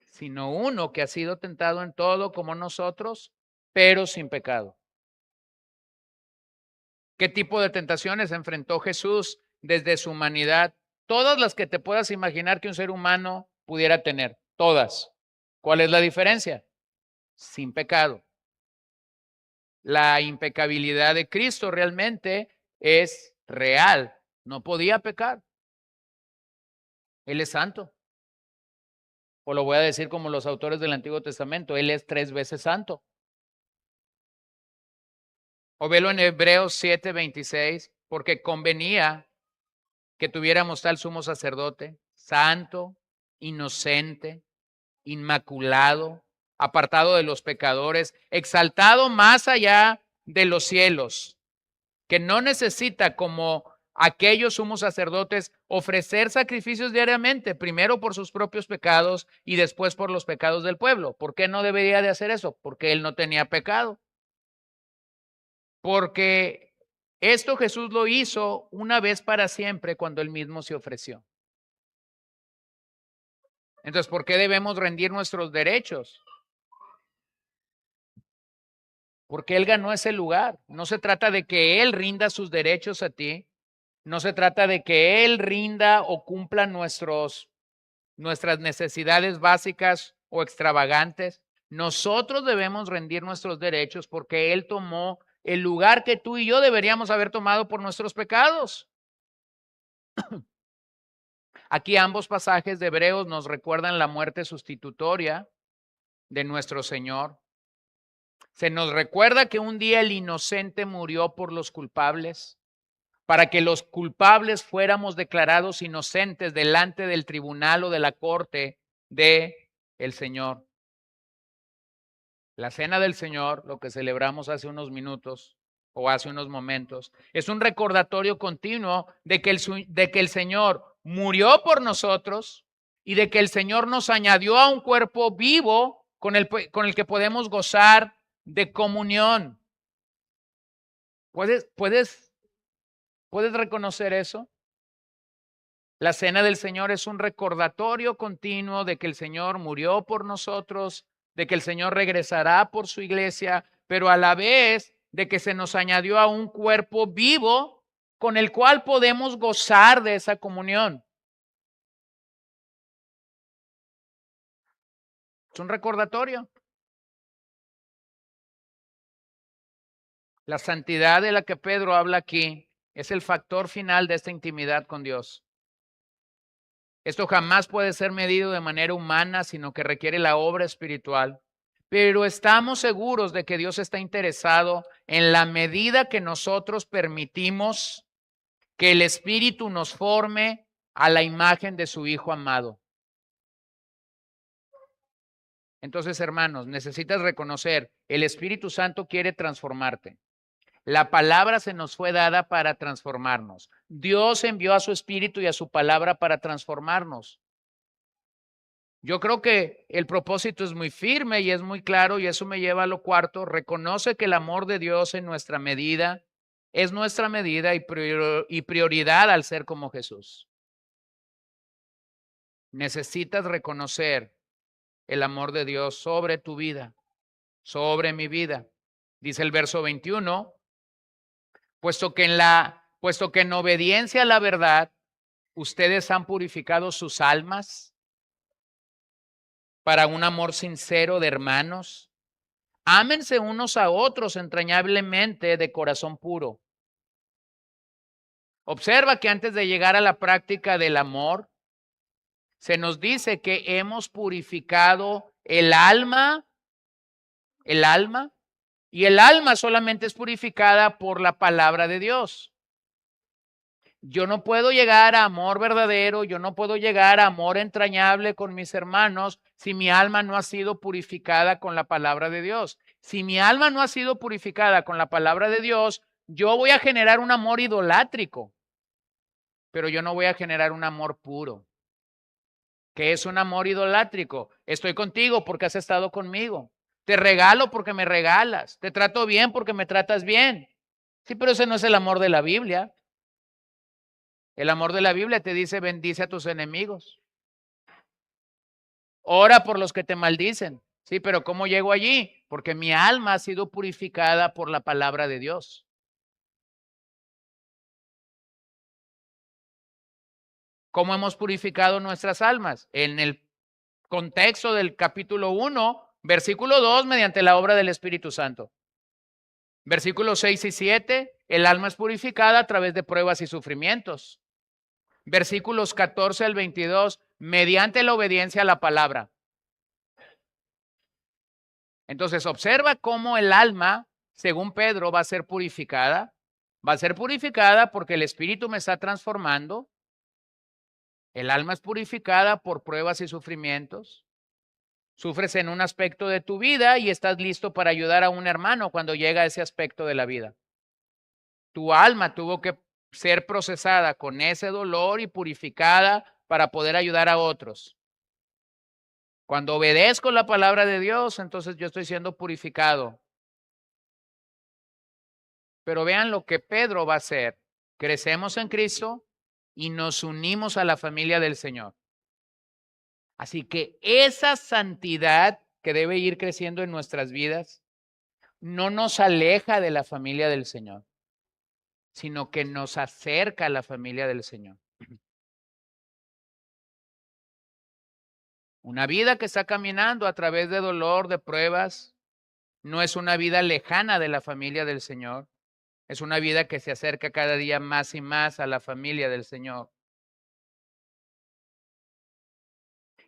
sino uno que ha sido tentado en todo como nosotros, pero sin pecado. ¿Qué tipo de tentaciones enfrentó Jesús desde su humanidad? Todas las que te puedas imaginar que un ser humano pudiera tener, todas. ¿Cuál es la diferencia? Sin pecado. La impecabilidad de Cristo realmente es real. No podía pecar. Él es santo. O lo voy a decir como los autores del Antiguo Testamento, Él es 3 veces santo. O velo en Hebreos 7:26, porque convenía que tuviéramos tal sumo sacerdote, santo, inocente, inmaculado, apartado de los pecadores, exaltado más allá de los cielos, que no necesita como aquellos sumos sacerdotes ofrecer sacrificios diariamente, primero por sus propios pecados y después por los pecados del pueblo. ¿Por qué no debería de hacer eso? Porque él no tenía pecado. Porque esto Jesús lo hizo una vez para siempre cuando él mismo se ofreció. Entonces, ¿por qué debemos rendir nuestros derechos? Porque él ganó ese lugar. No se trata de que él rinda sus derechos a ti. No se trata de que él rinda o cumpla nuestras necesidades básicas o extravagantes. Nosotros debemos rendir nuestros derechos porque él tomó el lugar que tú y yo deberíamos haber tomado por nuestros pecados. Aquí ambos pasajes de Hebreos nos recuerdan la muerte sustitutoria de nuestro Señor. Se nos recuerda que un día el inocente murió por los culpables, para que los culpables fuéramos declarados inocentes delante del tribunal o de la corte de el Señor. La cena del Señor, lo que celebramos hace unos minutos o hace unos momentos, es un recordatorio continuo de que el Señor murió por nosotros y de que el Señor nos añadió a un cuerpo vivo con el que podemos gozar de comunión. ¿Puedes reconocer eso? La cena del Señor es un recordatorio continuo de que el Señor murió por nosotros, de que el Señor regresará por su iglesia, pero a la vez de que se nos añadió a un cuerpo vivo con el cual podemos gozar de esa comunión. Es un recordatorio. La santidad de la que Pedro habla aquí es el factor final de esta intimidad con Dios. Esto jamás puede ser medido de manera humana, sino que requiere la obra espiritual. Pero estamos seguros de que Dios está interesado en la medida que nosotros permitimos que el Espíritu nos forme a la imagen de su Hijo amado. Entonces, hermanos, necesitas reconocer, el Espíritu Santo quiere transformarte. La palabra se nos fue dada para transformarnos. Dios envió a su Espíritu y a su palabra para transformarnos. Yo creo que el propósito es muy firme y es muy claro, y eso me lleva a lo cuarto. Reconoce que el amor de Dios en nuestra medida es nuestra medida y prioridad al ser como Jesús. Necesitas reconocer el amor de Dios sobre tu vida, sobre mi vida. Dice el verso 21, puesto que en obediencia a la verdad ustedes han purificado sus almas para un amor sincero de hermanos. Ámense unos a otros entrañablemente de corazón puro. Observa que antes de llegar a la práctica del amor, se nos dice que hemos purificado el alma, y el alma solamente es purificada por la palabra de Dios. Yo no puedo llegar a amor verdadero, yo no puedo llegar a amor entrañable con mis hermanos si mi alma no ha sido purificada con la palabra de Dios. Si mi alma no ha sido purificada con la palabra de Dios, yo voy a generar un amor idolátrico, pero yo no voy a generar un amor puro. ¿Qué es un amor idolátrico? Estoy contigo porque has estado conmigo. Te regalo porque me regalas. Te trato bien porque me tratas bien. Sí, pero ese no es el amor de la Biblia. El amor de la Biblia te dice, bendice a tus enemigos. Ora por los que te maldicen. Sí, pero ¿cómo llego allí? Porque mi alma ha sido purificada por la palabra de Dios. ¿Cómo hemos purificado nuestras almas? En el contexto del capítulo 1, versículo 2, mediante la obra del Espíritu Santo. Versículos 6 y 7, el alma es purificada a través de pruebas y sufrimientos. Versículos 14 al 22, mediante la obediencia a la palabra. Entonces, observa cómo el alma, según Pedro, va a ser purificada. Va a ser purificada porque el Espíritu me está transformando. El alma es purificada por pruebas y sufrimientos. Sufres en un aspecto de tu vida y estás listo para ayudar a un hermano cuando llega a ese aspecto de la vida. Tu alma tuvo que ser procesada con ese dolor y purificada para poder ayudar a otros. Cuando obedezco la palabra de Dios, entonces yo estoy siendo purificado. Pero vean lo que Pedro va a hacer. Crecemos en Cristo y nos unimos a la familia del Señor. Así que esa santidad que debe ir creciendo en nuestras vidas no nos aleja de la familia del Señor, sino que nos acerca a la familia del Señor. Una vida que está caminando a través de dolor, de pruebas, no es una vida lejana de la familia del Señor. Es una vida que se acerca cada día más y más a la familia del Señor.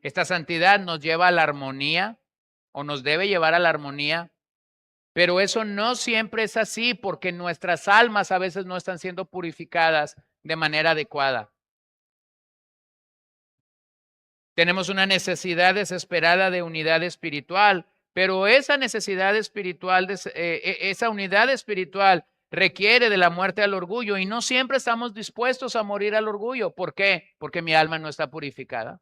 Esta santidad nos lleva a la armonía o nos debe llevar a la armonía, pero eso no siempre es así porque nuestras almas a veces no están siendo purificadas de manera adecuada. Tenemos una necesidad desesperada de unidad espiritual, pero esa necesidad espiritual, esa unidad espiritual requiere de la muerte al orgullo y no siempre estamos dispuestos a morir al orgullo. ¿Por qué? Porque mi alma no está purificada.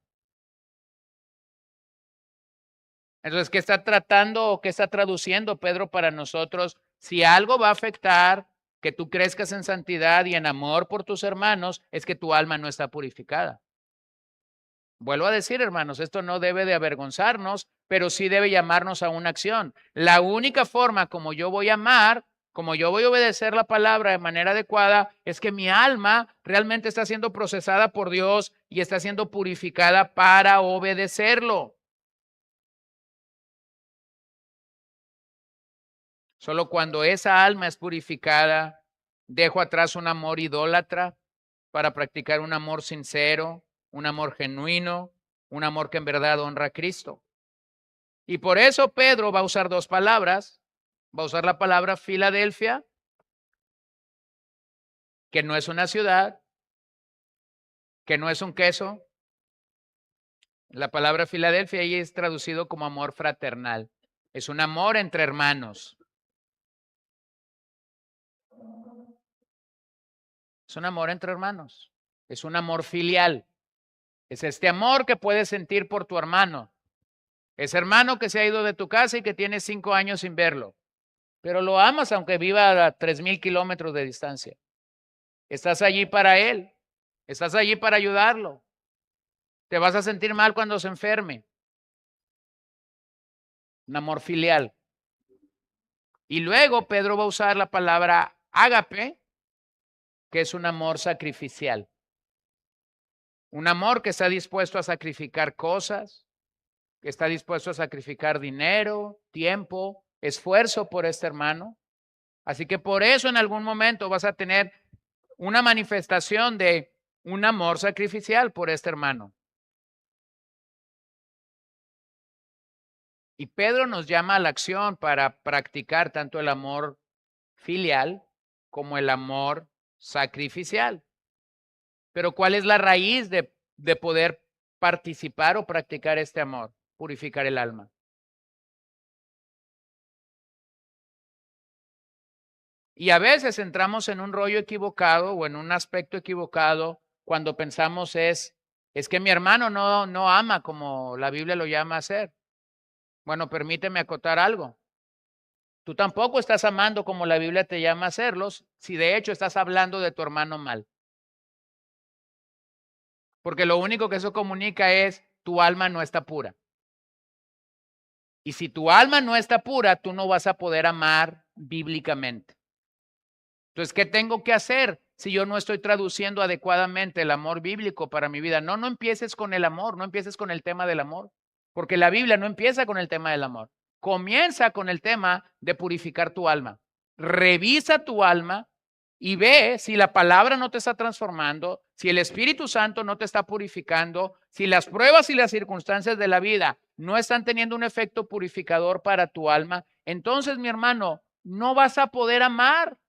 Entonces, ¿qué está tratando o qué está traduciendo Pedro para nosotros? Si algo va a afectar que tú crezcas en santidad y en amor por tus hermanos, es que tu alma no está purificada. Vuelvo a decir, hermanos, esto no debe de avergonzarnos, pero sí debe llamarnos a una acción. La única forma como yo voy a amar, como yo voy a obedecer la palabra de manera adecuada, es que mi alma realmente está siendo procesada por Dios y está siendo purificada para obedecerlo. Solo cuando esa alma es purificada, dejo atrás un amor idólatra para practicar un amor sincero, un amor genuino, un amor que en verdad honra a Cristo. Y por eso Pedro va a usar dos palabras. Va a usar la palabra Filadelfia, que no es una ciudad, que no es un queso. La palabra Filadelfia ahí es traducido como amor fraternal. Es un amor entre hermanos. Es un amor entre hermanos. Es un amor filial. Es este amor que puedes sentir por tu hermano. Ese hermano que se ha ido de tu casa y que tiene 5 años sin verlo. Pero lo amas aunque viva a 3,000 kilómetros de distancia. Estás allí para él. Estás allí para ayudarlo. Te vas a sentir mal cuando se enferme. Un amor filial. Y luego Pedro va a usar la palabra ágape, que es un amor sacrificial. Un amor que está dispuesto a sacrificar cosas, que está dispuesto a sacrificar dinero, tiempo, esfuerzo por este hermano. Así que por eso en algún momento vas a tener una manifestación de un amor sacrificial por este hermano. Y Pedro nos llama a la acción para practicar tanto el amor filial como el amor sacrificial. Pero ¿cuál es la raíz de poder participar o practicar este amor? Purificar el alma. Y a veces entramos en un rollo equivocado o en un aspecto equivocado cuando pensamos es que mi hermano no ama como la Biblia lo llama a hacer. Bueno, permíteme acotar algo. Tú tampoco estás amando como la Biblia te llama a hacerlos, si de hecho estás hablando de tu hermano mal. Porque lo único que eso comunica es tu alma no está pura. Y si tu alma no está pura, tú no vas a poder amar bíblicamente. Entonces, ¿qué tengo que hacer si yo no estoy traduciendo adecuadamente el amor bíblico para mi vida? No empieces con el amor, no empieces con el tema del amor, porque la Biblia no empieza con el tema del amor. Comienza con el tema de purificar tu alma. Revisa tu alma y ve si la palabra no te está transformando, si el Espíritu Santo no te está purificando, si las pruebas y las circunstancias de la vida no están teniendo un efecto purificador para tu alma. Entonces, mi hermano, no vas a poder amar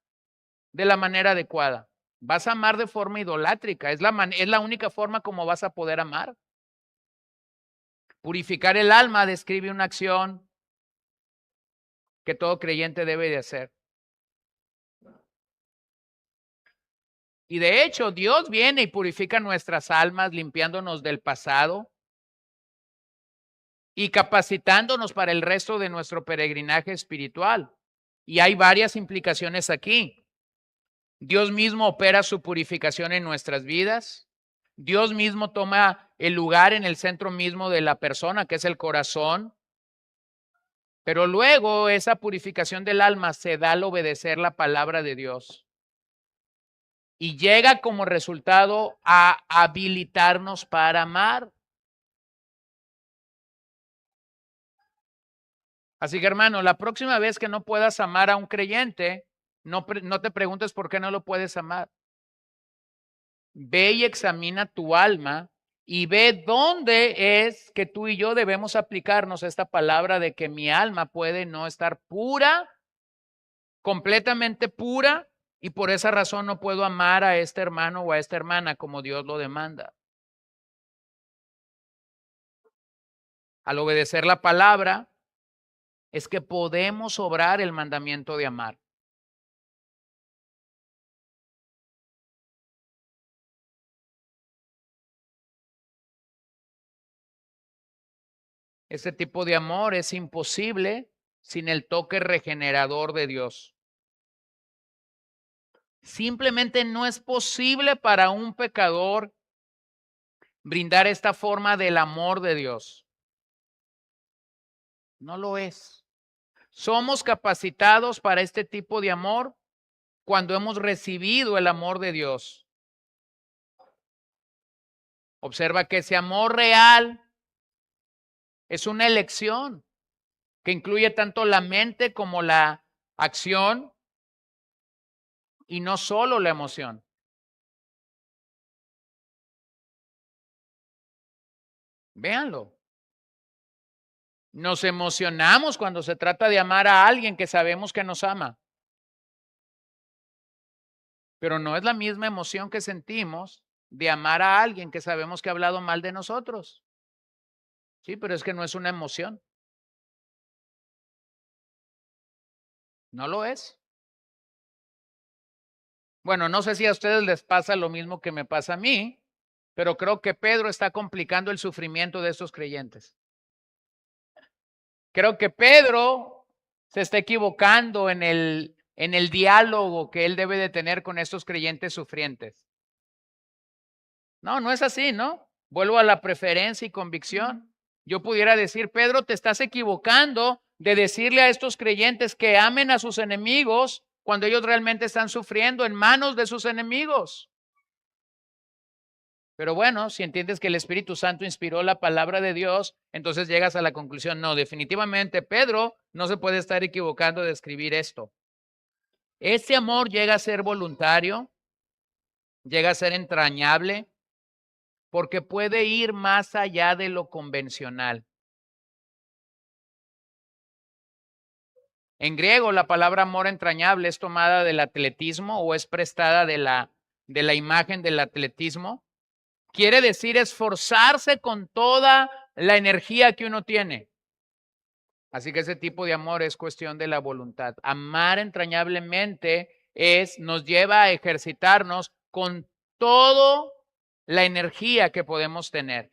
de la manera adecuada. Vas a amar de forma idolátrica. Es la única forma como vas a poder amar. Purificar el alma describe una acción que todo creyente debe de hacer. Y de hecho, Dios viene y purifica nuestras almas, limpiándonos del pasado y capacitándonos para el resto de nuestro peregrinaje espiritual. Y hay varias implicaciones aquí. Dios mismo opera su purificación en nuestras vidas. Dios mismo toma el lugar en el centro mismo de la persona, que es el corazón. Pero luego esa purificación del alma se da al obedecer la palabra de Dios. Y llega como resultado a habilitarnos para amar. Así que, hermano, la próxima vez que no puedas amar a un creyente, no te preguntes por qué no lo puedes amar. Ve y examina tu alma y ve dónde es que tú y yo debemos aplicarnos esta palabra de que mi alma puede no estar pura, completamente pura, y por esa razón no puedo amar a este hermano o a esta hermana como Dios lo demanda. Al obedecer la palabra, es que podemos obrar el mandamiento de amar. Ese tipo de amor es imposible sin el toque regenerador de Dios. Simplemente no es posible para un pecador brindar esta forma del amor de Dios. No lo es. Somos capacitados para este tipo de amor cuando hemos recibido el amor de Dios. Observa que ese amor real es una elección que incluye tanto la mente como la acción y no solo la emoción. Véanlo. Nos emocionamos cuando se trata de amar a alguien que sabemos que nos ama. Pero no es la misma emoción que sentimos de amar a alguien que sabemos que ha hablado mal de nosotros. Sí, pero es que no es una emoción. No lo es. Bueno, no sé si a ustedes les pasa lo mismo que me pasa a mí, pero creo que Pedro está complicando el sufrimiento de estos creyentes. Creo que Pedro se está equivocando en el diálogo que él debe de tener con estos creyentes sufrientes. No es así, ¿no? Vuelvo a la preferencia y convicción. Yo pudiera decir, Pedro, te estás equivocando de decirle a estos creyentes que amen a sus enemigos cuando ellos realmente están sufriendo en manos de sus enemigos. Pero bueno, si entiendes que el Espíritu Santo inspiró la palabra de Dios, entonces llegas a la conclusión, no, definitivamente Pedro no se puede estar equivocando de escribir esto. Este amor llega a ser voluntario, llega a ser entrañable porque puede ir más allá de lo convencional. En griego, la palabra amor entrañable es tomada del atletismo o es prestada de la imagen del atletismo. Quiere decir esforzarse con toda la energía que uno tiene. Así que ese tipo de amor es cuestión de la voluntad. Amar entrañablemente nos lleva a ejercitarnos con toda la energía que podemos tener.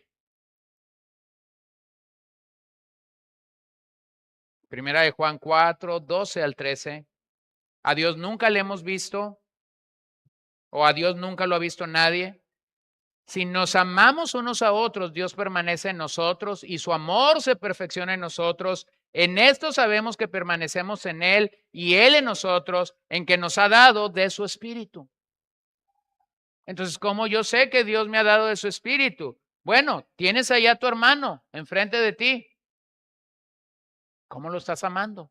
Primera de Juan 4, 12 al 13. A Dios nunca le hemos visto, o a Dios nunca lo ha visto nadie. Si nos amamos unos a otros, Dios permanece en nosotros y su amor se perfecciona en nosotros. En esto sabemos que permanecemos en Él y Él en nosotros, en que nos ha dado de su Espíritu. Entonces, ¿cómo yo sé que Dios me ha dado de su Espíritu? Bueno, tienes allá a tu hermano enfrente de ti. ¿Cómo lo estás amando?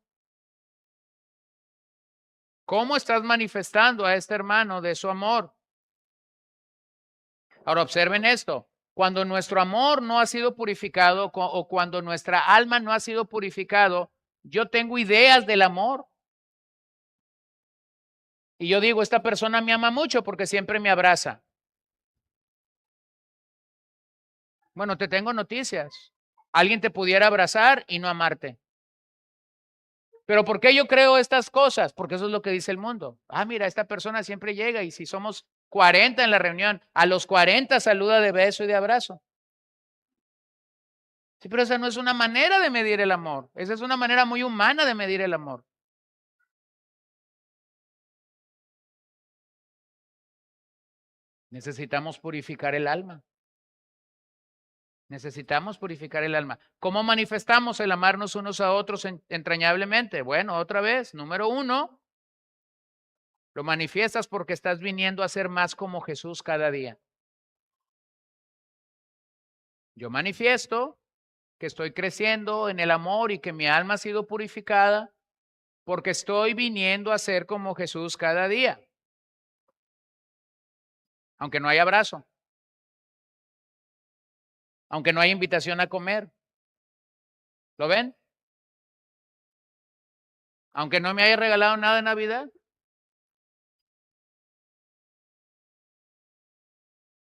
¿Cómo estás manifestando a este hermano de su amor? Ahora observen esto. Cuando nuestro amor no ha sido purificado o cuando nuestra alma no ha sido purificado, yo tengo ideas del amor. Y yo digo, esta persona me ama mucho porque siempre me abraza. Bueno, te tengo noticias. Alguien te pudiera abrazar y no amarte. Pero ¿por qué yo creo estas cosas? Porque eso es lo que dice el mundo. Ah, mira, esta persona siempre llega y si somos 40 en la reunión, a los 40 saluda de beso y de abrazo. Sí, pero esa no es una manera de medir el amor. Esa es una manera muy humana de medir el amor. Necesitamos purificar el alma. Necesitamos purificar el alma. ¿Cómo manifestamos el amarnos unos a otros entrañablemente? Bueno, otra vez, número 1, lo manifiestas porque estás viniendo a ser más como Jesús cada día. Yo manifiesto que estoy creciendo en el amor y que mi alma ha sido purificada porque estoy viniendo a ser como Jesús cada día. Aunque no haya abrazo. Aunque no haya invitación a comer. ¿Lo ven? Aunque no me haya regalado nada en Navidad.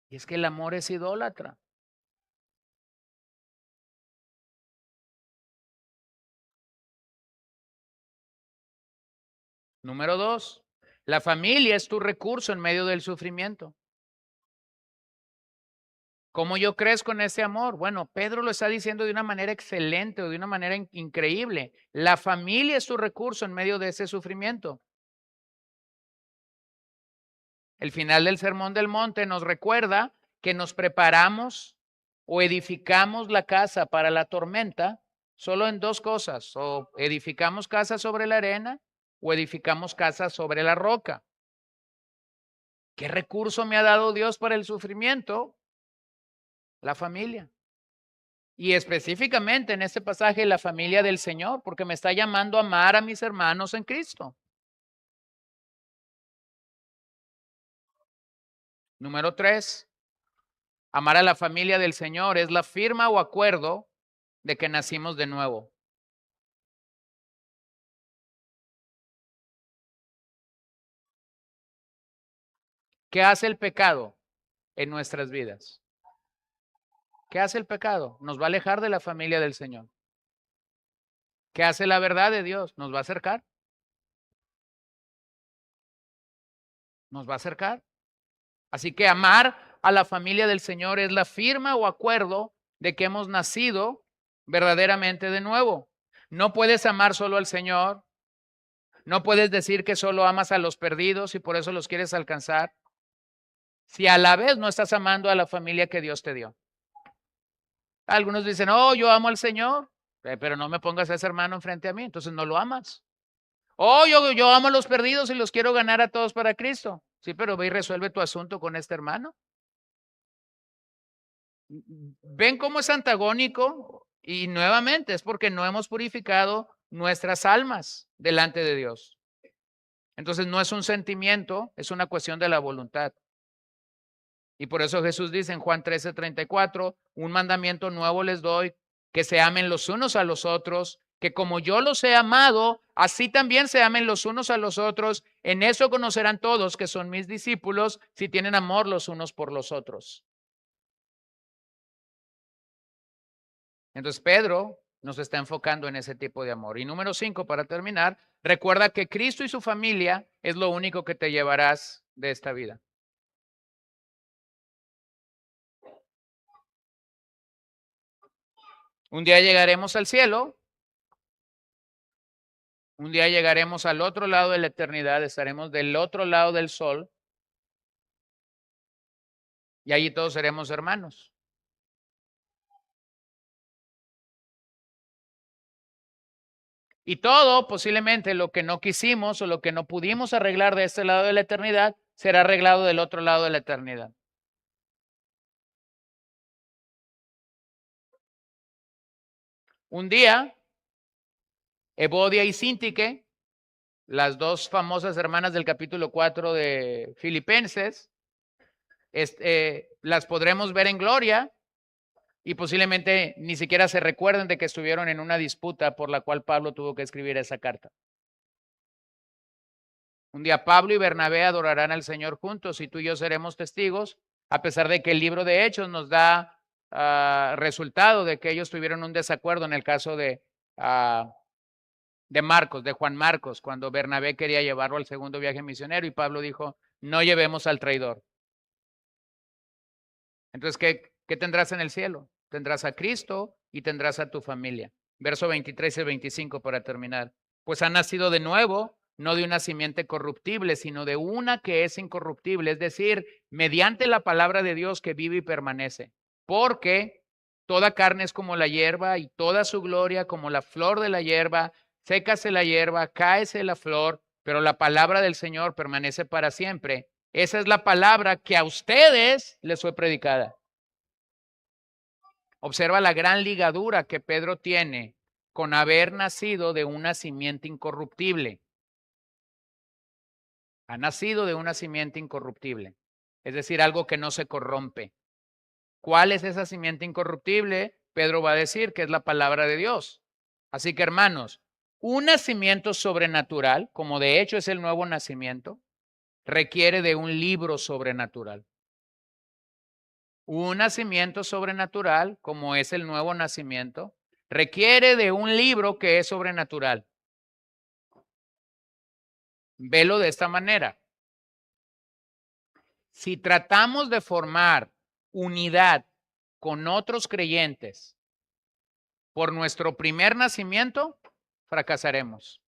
Y es que el amor es idólatra. Número 2, la familia es tu recurso en medio del sufrimiento. ¿Cómo yo crezco en ese amor? Bueno, Pedro lo está diciendo de una manera excelente o de una manera increíble. La familia es tu recurso en medio de ese sufrimiento. El final del Sermón del Monte nos recuerda que nos preparamos o edificamos la casa para la tormenta solo en 2 cosas, o edificamos casa sobre la arena o edificamos casa sobre la roca. ¿Qué recurso me ha dado Dios para el sufrimiento? La familia. Y específicamente en este pasaje, la familia del Señor, porque me está llamando a amar a mis hermanos en Cristo. Número 3, amar a la familia del Señor es la firma o acuerdo de que nacimos de nuevo. ¿Qué hace el pecado en nuestras vidas? ¿Qué hace el pecado? Nos va a alejar de la familia del Señor. ¿Qué hace la verdad de Dios? Nos va a acercar. Nos va a acercar. Así que amar a la familia del Señor es la firma o acuerdo de que hemos nacido verdaderamente de nuevo. No puedes amar solo al Señor. No puedes decir que solo amas a los perdidos y por eso los quieres alcanzar, si a la vez no estás amando a la familia que Dios te dio. Algunos dicen, oh, yo amo al Señor, pero no me pongas a ese hermano enfrente a mí, entonces no lo amas. Oh, yo amo a los perdidos y los quiero ganar a todos para Cristo. Sí, pero ve y resuelve tu asunto con este hermano. ¿Ven cómo es antagónico? Y nuevamente es porque no hemos purificado nuestras almas delante de Dios. Entonces no es un sentimiento, es una cuestión de la voluntad. Y por eso Jesús dice en Juan 13:34, un mandamiento nuevo les doy, que se amen los unos a los otros, que como yo los he amado, así también se amen los unos a los otros. En eso conocerán todos que son mis discípulos, si tienen amor los unos por los otros. Entonces Pedro nos está enfocando en ese tipo de amor. Y número 5, para terminar, recuerda que Cristo y su familia es lo único que te llevarás de esta vida. Un día llegaremos al cielo, un día llegaremos al otro lado de la eternidad, estaremos del otro lado del sol y allí todos seremos hermanos. Y todo, posiblemente lo que no quisimos o lo que no pudimos arreglar de este lado de la eternidad, será arreglado del otro lado de la eternidad. Un día, Evodia y Síntique, las dos famosas hermanas del capítulo 4 de Filipenses, las podremos ver en gloria y posiblemente ni siquiera se recuerden de que estuvieron en una disputa por la cual Pablo tuvo que escribir esa carta. Un día Pablo y Bernabé adorarán al Señor juntos y tú y yo seremos testigos, a pesar de que el libro de Hechos nos da resultado de que ellos tuvieron un desacuerdo en el caso de Marcos, de Juan Marcos, cuando Bernabé quería llevarlo al segundo viaje misionero y Pablo dijo, no llevemos al traidor. Entonces, ¿qué tendrás en el cielo? Tendrás a Cristo y tendrás a tu familia. Verso 23 y 25 para terminar. Pues han nacido de nuevo, no de una simiente corruptible, sino de una que es incorruptible, es decir, mediante la palabra de Dios que vive y permanece. Porque toda carne es como la hierba y toda su gloria como la flor de la hierba. Sécase la hierba, cáese la flor, pero la palabra del Señor permanece para siempre. Esa es la palabra que a ustedes les fue predicada. Observa la gran ligadura que Pedro tiene con haber nacido de una simiente incorruptible. Ha nacido de una simiente incorruptible, es decir, algo que no se corrompe. ¿Cuál es esa simiente incorruptible? Pedro va a decir que es la palabra de Dios. Así que, hermanos, un nacimiento sobrenatural, como de hecho es el nuevo nacimiento, requiere de un libro sobrenatural. Un nacimiento sobrenatural, como es el nuevo nacimiento, requiere de un libro que es sobrenatural. Velo de esta manera. Si tratamos de formar unidad con otros creyentes por nuestro primer nacimiento, fracasaremos.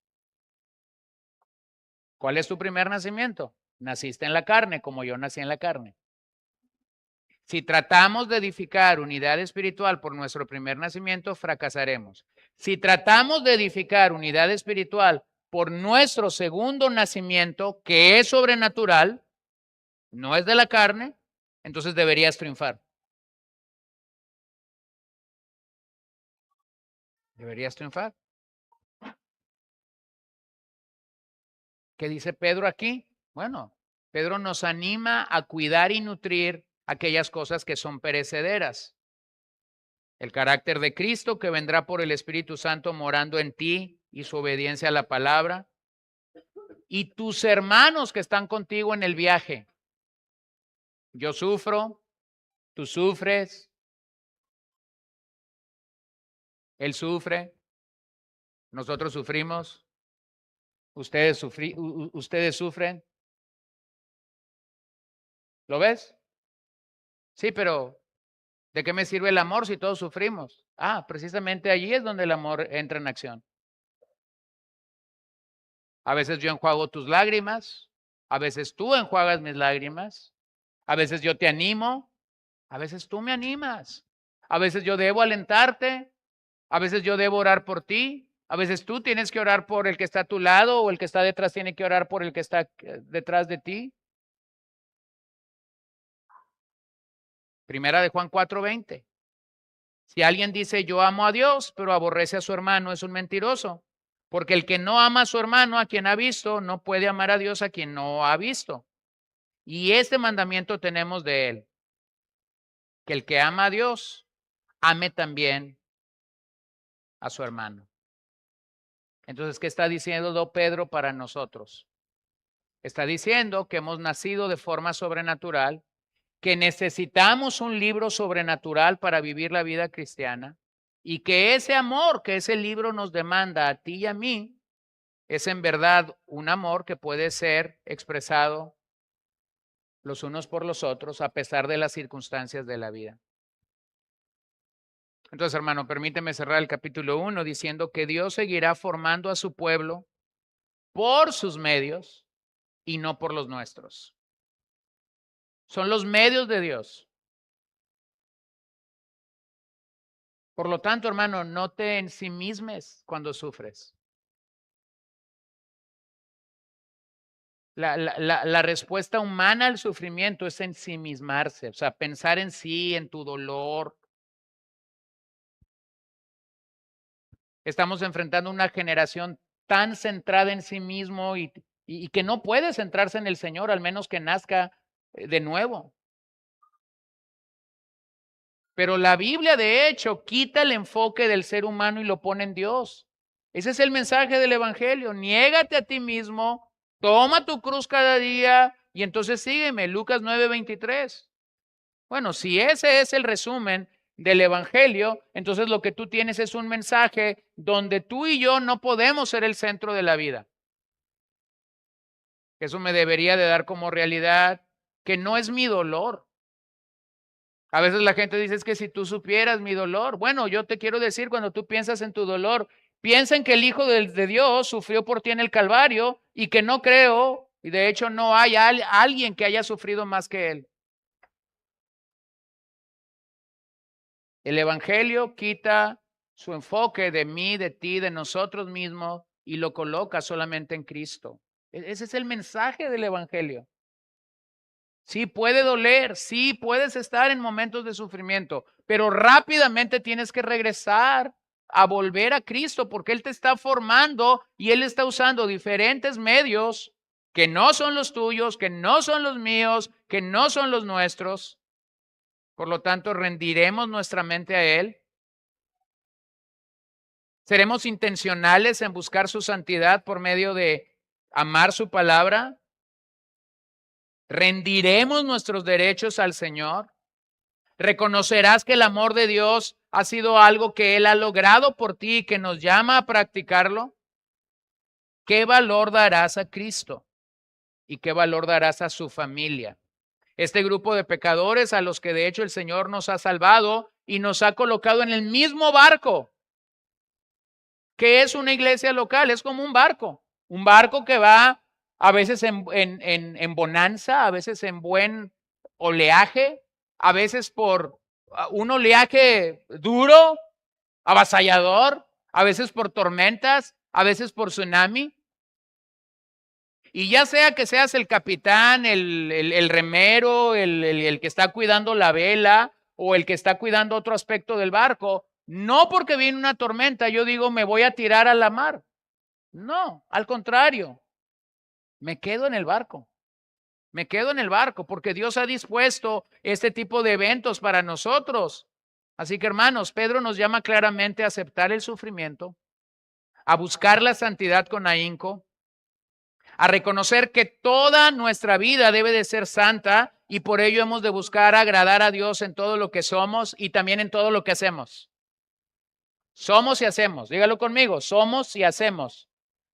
¿Cuál es tu primer nacimiento? Naciste en la carne, como yo nací en la carne. Si tratamos de edificar unidad espiritual por nuestro primer nacimiento, fracasaremos. Si tratamos de edificar unidad espiritual por nuestro segundo nacimiento, que es sobrenatural, no es de la carne, entonces deberías triunfar. Deberías triunfar. ¿Qué dice Pedro aquí? Bueno, Pedro nos anima a cuidar y nutrir aquellas cosas que son perecederas. El carácter de Cristo que vendrá por el Espíritu Santo morando en ti y su obediencia a la palabra. Y tus hermanos que están contigo en el viaje. Yo sufro, tú sufres, él sufre, nosotros sufrimos, ustedes sufren. ¿Lo ves? Sí, pero ¿de qué me sirve el amor si todos sufrimos? Precisamente allí es donde el amor entra en acción. A veces yo enjuago tus lágrimas, a veces tú enjuagas mis lágrimas, a veces yo te animo, a veces tú me animas, a veces yo debo alentarte, a veces yo debo orar por ti, a veces tú tienes que orar por el que está a tu lado o el que está detrás tiene que orar por el que está detrás de ti. Primera de Juan 4:20. Si alguien dice yo amo a Dios, pero aborrece a su hermano, es un mentiroso. Porque el que no ama a su hermano, a quien ha visto, no puede amar a Dios a quien no ha visto. Y este mandamiento tenemos de él, que el que ama a Dios, ame también a su hermano. Entonces, ¿qué está diciendo Pedro para nosotros? Está diciendo que hemos nacido de forma sobrenatural, que necesitamos un libro sobrenatural para vivir la vida cristiana y que ese amor que ese libro nos demanda a ti y a mí es en verdad un amor que puede ser expresado los unos por los otros a pesar de las circunstancias de la vida. Entonces, hermano, permíteme cerrar el capítulo 1 diciendo que Dios seguirá formando a su pueblo por sus medios y no por los nuestros. Son los medios de Dios. Por lo tanto, hermano, no te ensimismes cuando sufres. La respuesta humana al sufrimiento es ensimismarse, o sea, pensar en sí, en tu dolor. Estamos enfrentando una generación tan centrada en sí mismo y que no puede centrarse en el Señor, al menos que nazca de nuevo. Pero la Biblia, de hecho, quita el enfoque del ser humano y lo pone en Dios. Ese es el mensaje del Evangelio. Niégate a ti mismo, toma tu cruz cada día y entonces sígueme. Lucas 9:23. Bueno, si ese es el resumen del Evangelio, entonces lo que tú tienes es un mensaje donde tú y yo no podemos ser el centro de la vida. Eso me debería de dar como realidad que no es mi dolor. A veces la gente dice, es que si tú supieras mi dolor. Bueno, yo te quiero decir, cuando tú piensas en tu dolor, piensa en que el Hijo de Dios sufrió por ti en el Calvario y que no creo, y de hecho no hay alguien que haya sufrido más que Él. El Evangelio quita su enfoque de mí, de ti, de nosotros mismos y lo coloca solamente en Cristo. Ese es el mensaje del Evangelio. Sí puede doler, sí puedes estar en momentos de sufrimiento, pero rápidamente tienes que regresar a volver a Cristo porque Él te está formando y Él está usando diferentes medios que no son los tuyos, que no son los míos, que no son los nuestros. Por lo tanto, rendiremos nuestra mente a Él. Seremos intencionales en buscar su santidad por medio de amar su palabra. Rendiremos nuestros derechos al Señor. Reconocerás que el amor de Dios ha sido algo que Él ha logrado por ti y que nos llama a practicarlo. ¿Qué valor darás a Cristo? ¿Y qué valor darás a su familia? Este grupo de pecadores a los que de hecho el Señor nos ha salvado y nos ha colocado en el mismo barco. ¿Qué es una iglesia local? Es como un barco que va a veces en bonanza, a veces en buen oleaje, a veces por un oleaje duro, avasallador, a veces por tormentas, a veces por tsunami. Y ya sea que seas el capitán, el remero, el que está cuidando la vela o el que está cuidando otro aspecto del barco, no porque viene una tormenta, yo digo me voy a tirar a la mar. No, al contrario, me quedo en el barco. Me quedo en el barco porque Dios ha dispuesto este tipo de eventos para nosotros. Así que hermanos, Pedro nos llama claramente a aceptar el sufrimiento, a buscar la santidad con ahínco, a reconocer que toda nuestra vida debe de ser santa y por ello hemos de buscar agradar a Dios en todo lo que somos y también en todo lo que hacemos. Somos y hacemos, dígalo conmigo, somos y hacemos.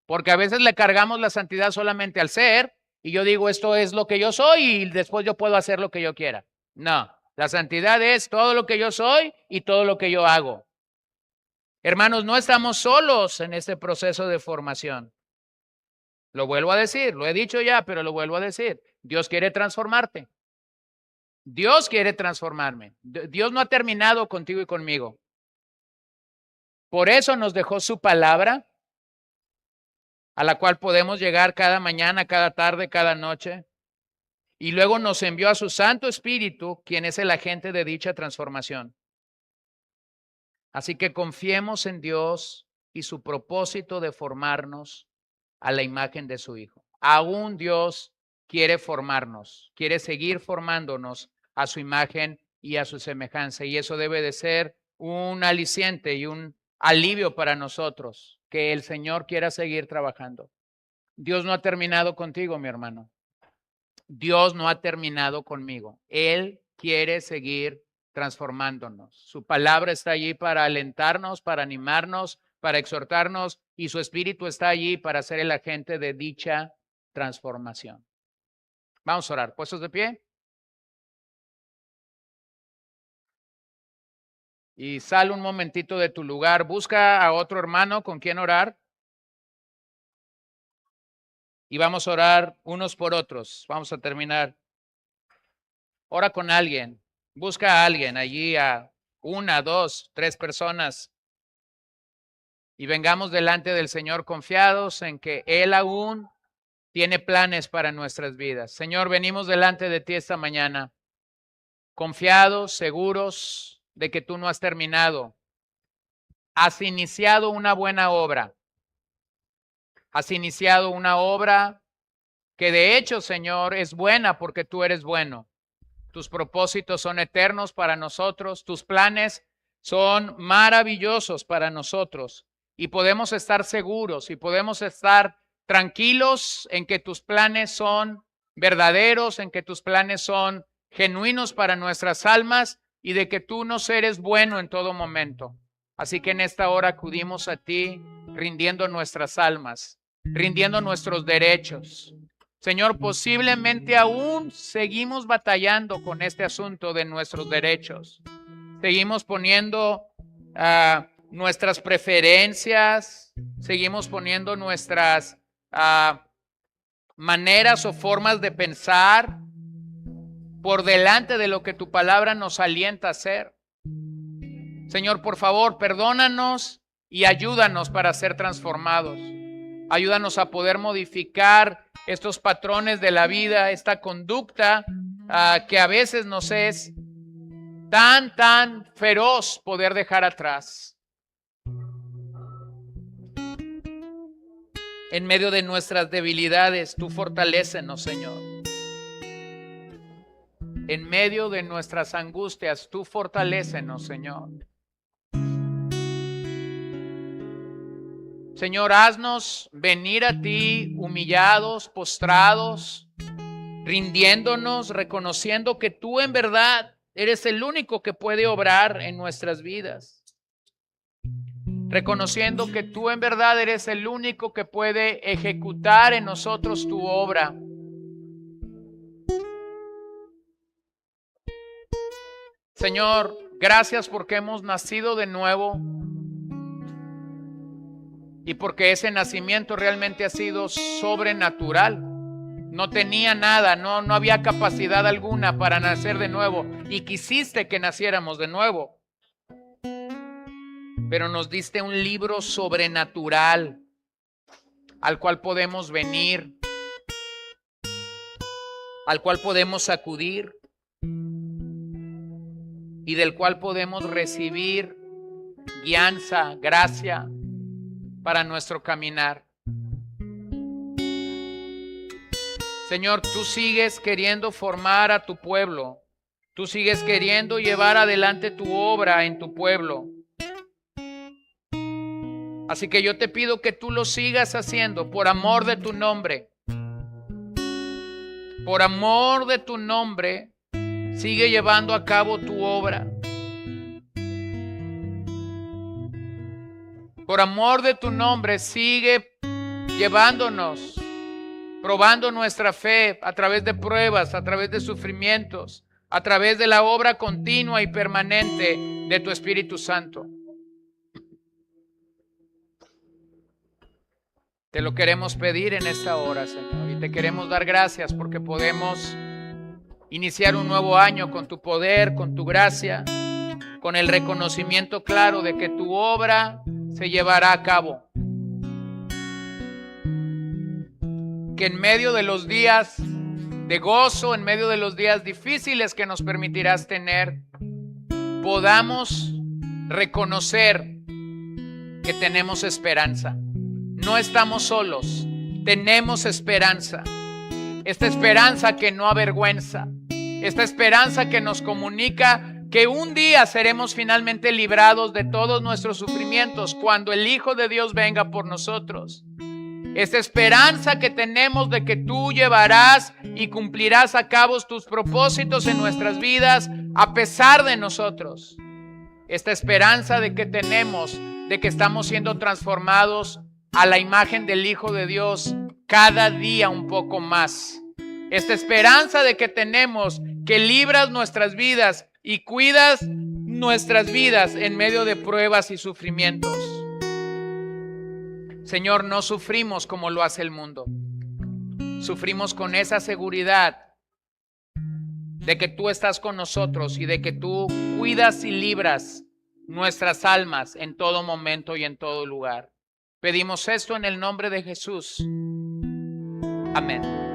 Porque a veces le cargamos la santidad solamente al ser y yo digo esto es lo que yo soy y después yo puedo hacer lo que yo quiera. No, la santidad es todo lo que yo soy y todo lo que yo hago. Hermanos, no estamos solos en este proceso de formación. Lo vuelvo a decir, lo he dicho ya, pero lo vuelvo a decir. Dios quiere transformarte. Dios quiere transformarme. Dios no ha terminado contigo y conmigo. Por eso nos dejó su palabra, a la cual podemos llegar cada mañana, cada tarde, cada noche. Y luego nos envió a su Santo Espíritu, quien es el agente de dicha transformación. Así que confiemos en Dios y su propósito de formarnos a la imagen de su Hijo. Aún Dios quiere formarnos, quiere seguir formándonos a su imagen y a su semejanza. Y eso debe de ser un aliciente y un alivio para nosotros, que el Señor quiera seguir trabajando. Dios no ha terminado contigo, mi hermano. Dios no ha terminado conmigo. Él quiere seguir transformándonos. Su palabra está allí para alentarnos, para animarnos, para exhortarnos, y su Espíritu está allí para ser el agente de dicha transformación. Vamos a orar. ¿Puestos de pie? Y sal un momentito de tu lugar. Busca a otro hermano con quien orar. Y vamos a orar unos por otros. Vamos a terminar. Ora con alguien. Busca a alguien allí, a 1, 2, 3 personas. Y vengamos delante del Señor confiados en que Él aún tiene planes para nuestras vidas. Señor, venimos delante de ti esta mañana, confiados, seguros de que tú no has terminado. Has iniciado una buena obra. Has iniciado una obra que de hecho, Señor, es buena porque tú eres bueno. Tus propósitos son eternos para nosotros. Tus planes son maravillosos para nosotros. Y podemos estar seguros y podemos estar tranquilos en que tus planes son verdaderos, en que tus planes son genuinos para nuestras almas y de que tú nos eres bueno en todo momento. Así que en esta hora acudimos a ti rindiendo nuestras almas, rindiendo nuestros derechos. Señor, posiblemente aún seguimos batallando con este asunto de nuestros derechos. Seguimos poniendo nuestras preferencias, seguimos poniendo nuestras maneras o formas de pensar por delante de lo que tu palabra nos alienta a hacer. Señor, por favor, perdónanos y ayúdanos para ser transformados. Ayúdanos a poder modificar estos patrones de la vida, esta conducta que a veces nos es tan feroz poder dejar atrás. En medio de nuestras debilidades, tú fortalécenos, Señor. En medio de nuestras angustias, tú fortalécenos, Señor. Señor, haznos venir a ti humillados, postrados, rindiéndonos, reconociendo que tú en verdad eres el único que puede obrar en nuestras vidas. Reconociendo que tú en verdad eres el único que puede ejecutar en nosotros tu obra. Señor, gracias porque hemos nacido de nuevo y porque ese nacimiento realmente ha sido sobrenatural. No tenía nada, no había capacidad alguna para nacer de nuevo y quisiste que naciéramos de nuevo. Pero nos diste un libro sobrenatural al cual podemos venir, al cual podemos acudir y del cual podemos recibir guianza, gracia para nuestro caminar. Señor, tú sigues queriendo formar a tu pueblo, tú sigues queriendo llevar adelante tu obra en tu pueblo. Así que yo te pido que tú lo sigas haciendo por amor de tu nombre. Por amor de tu nombre, sigue llevando a cabo tu obra. Por amor de tu nombre, sigue llevándonos, probando nuestra fe a través de pruebas, a través de sufrimientos, a través de la obra continua y permanente de tu Espíritu Santo. Te lo queremos pedir en esta hora, Señor, y te queremos dar gracias porque podemos iniciar un nuevo año con tu poder, con tu gracia, con el reconocimiento claro de que tu obra se llevará a cabo. Que en medio de los días de gozo, en medio de los días difíciles que nos permitirás tener, podamos reconocer que tenemos esperanza. No estamos solos, tenemos esperanza. Esta esperanza que no avergüenza, esta esperanza que nos comunica que un día seremos finalmente librados de todos nuestros sufrimientos cuando el Hijo de Dios venga por nosotros. Esta esperanza que tenemos de que tú llevarás y cumplirás a cabo tus propósitos en nuestras vidas a pesar de nosotros. Esta esperanza de que tenemos, de que estamos siendo transformados a la imagen del Hijo de Dios cada día un poco más. Esta esperanza de que tenemos, que libras nuestras vidas y cuidas nuestras vidas en medio de pruebas y sufrimientos. Señor, no sufrimos como lo hace el mundo. Sufrimos con esa seguridad de que tú estás con nosotros y de que tú cuidas y libras nuestras almas en todo momento y en todo lugar. Pedimos esto en el nombre de Jesús. Amén.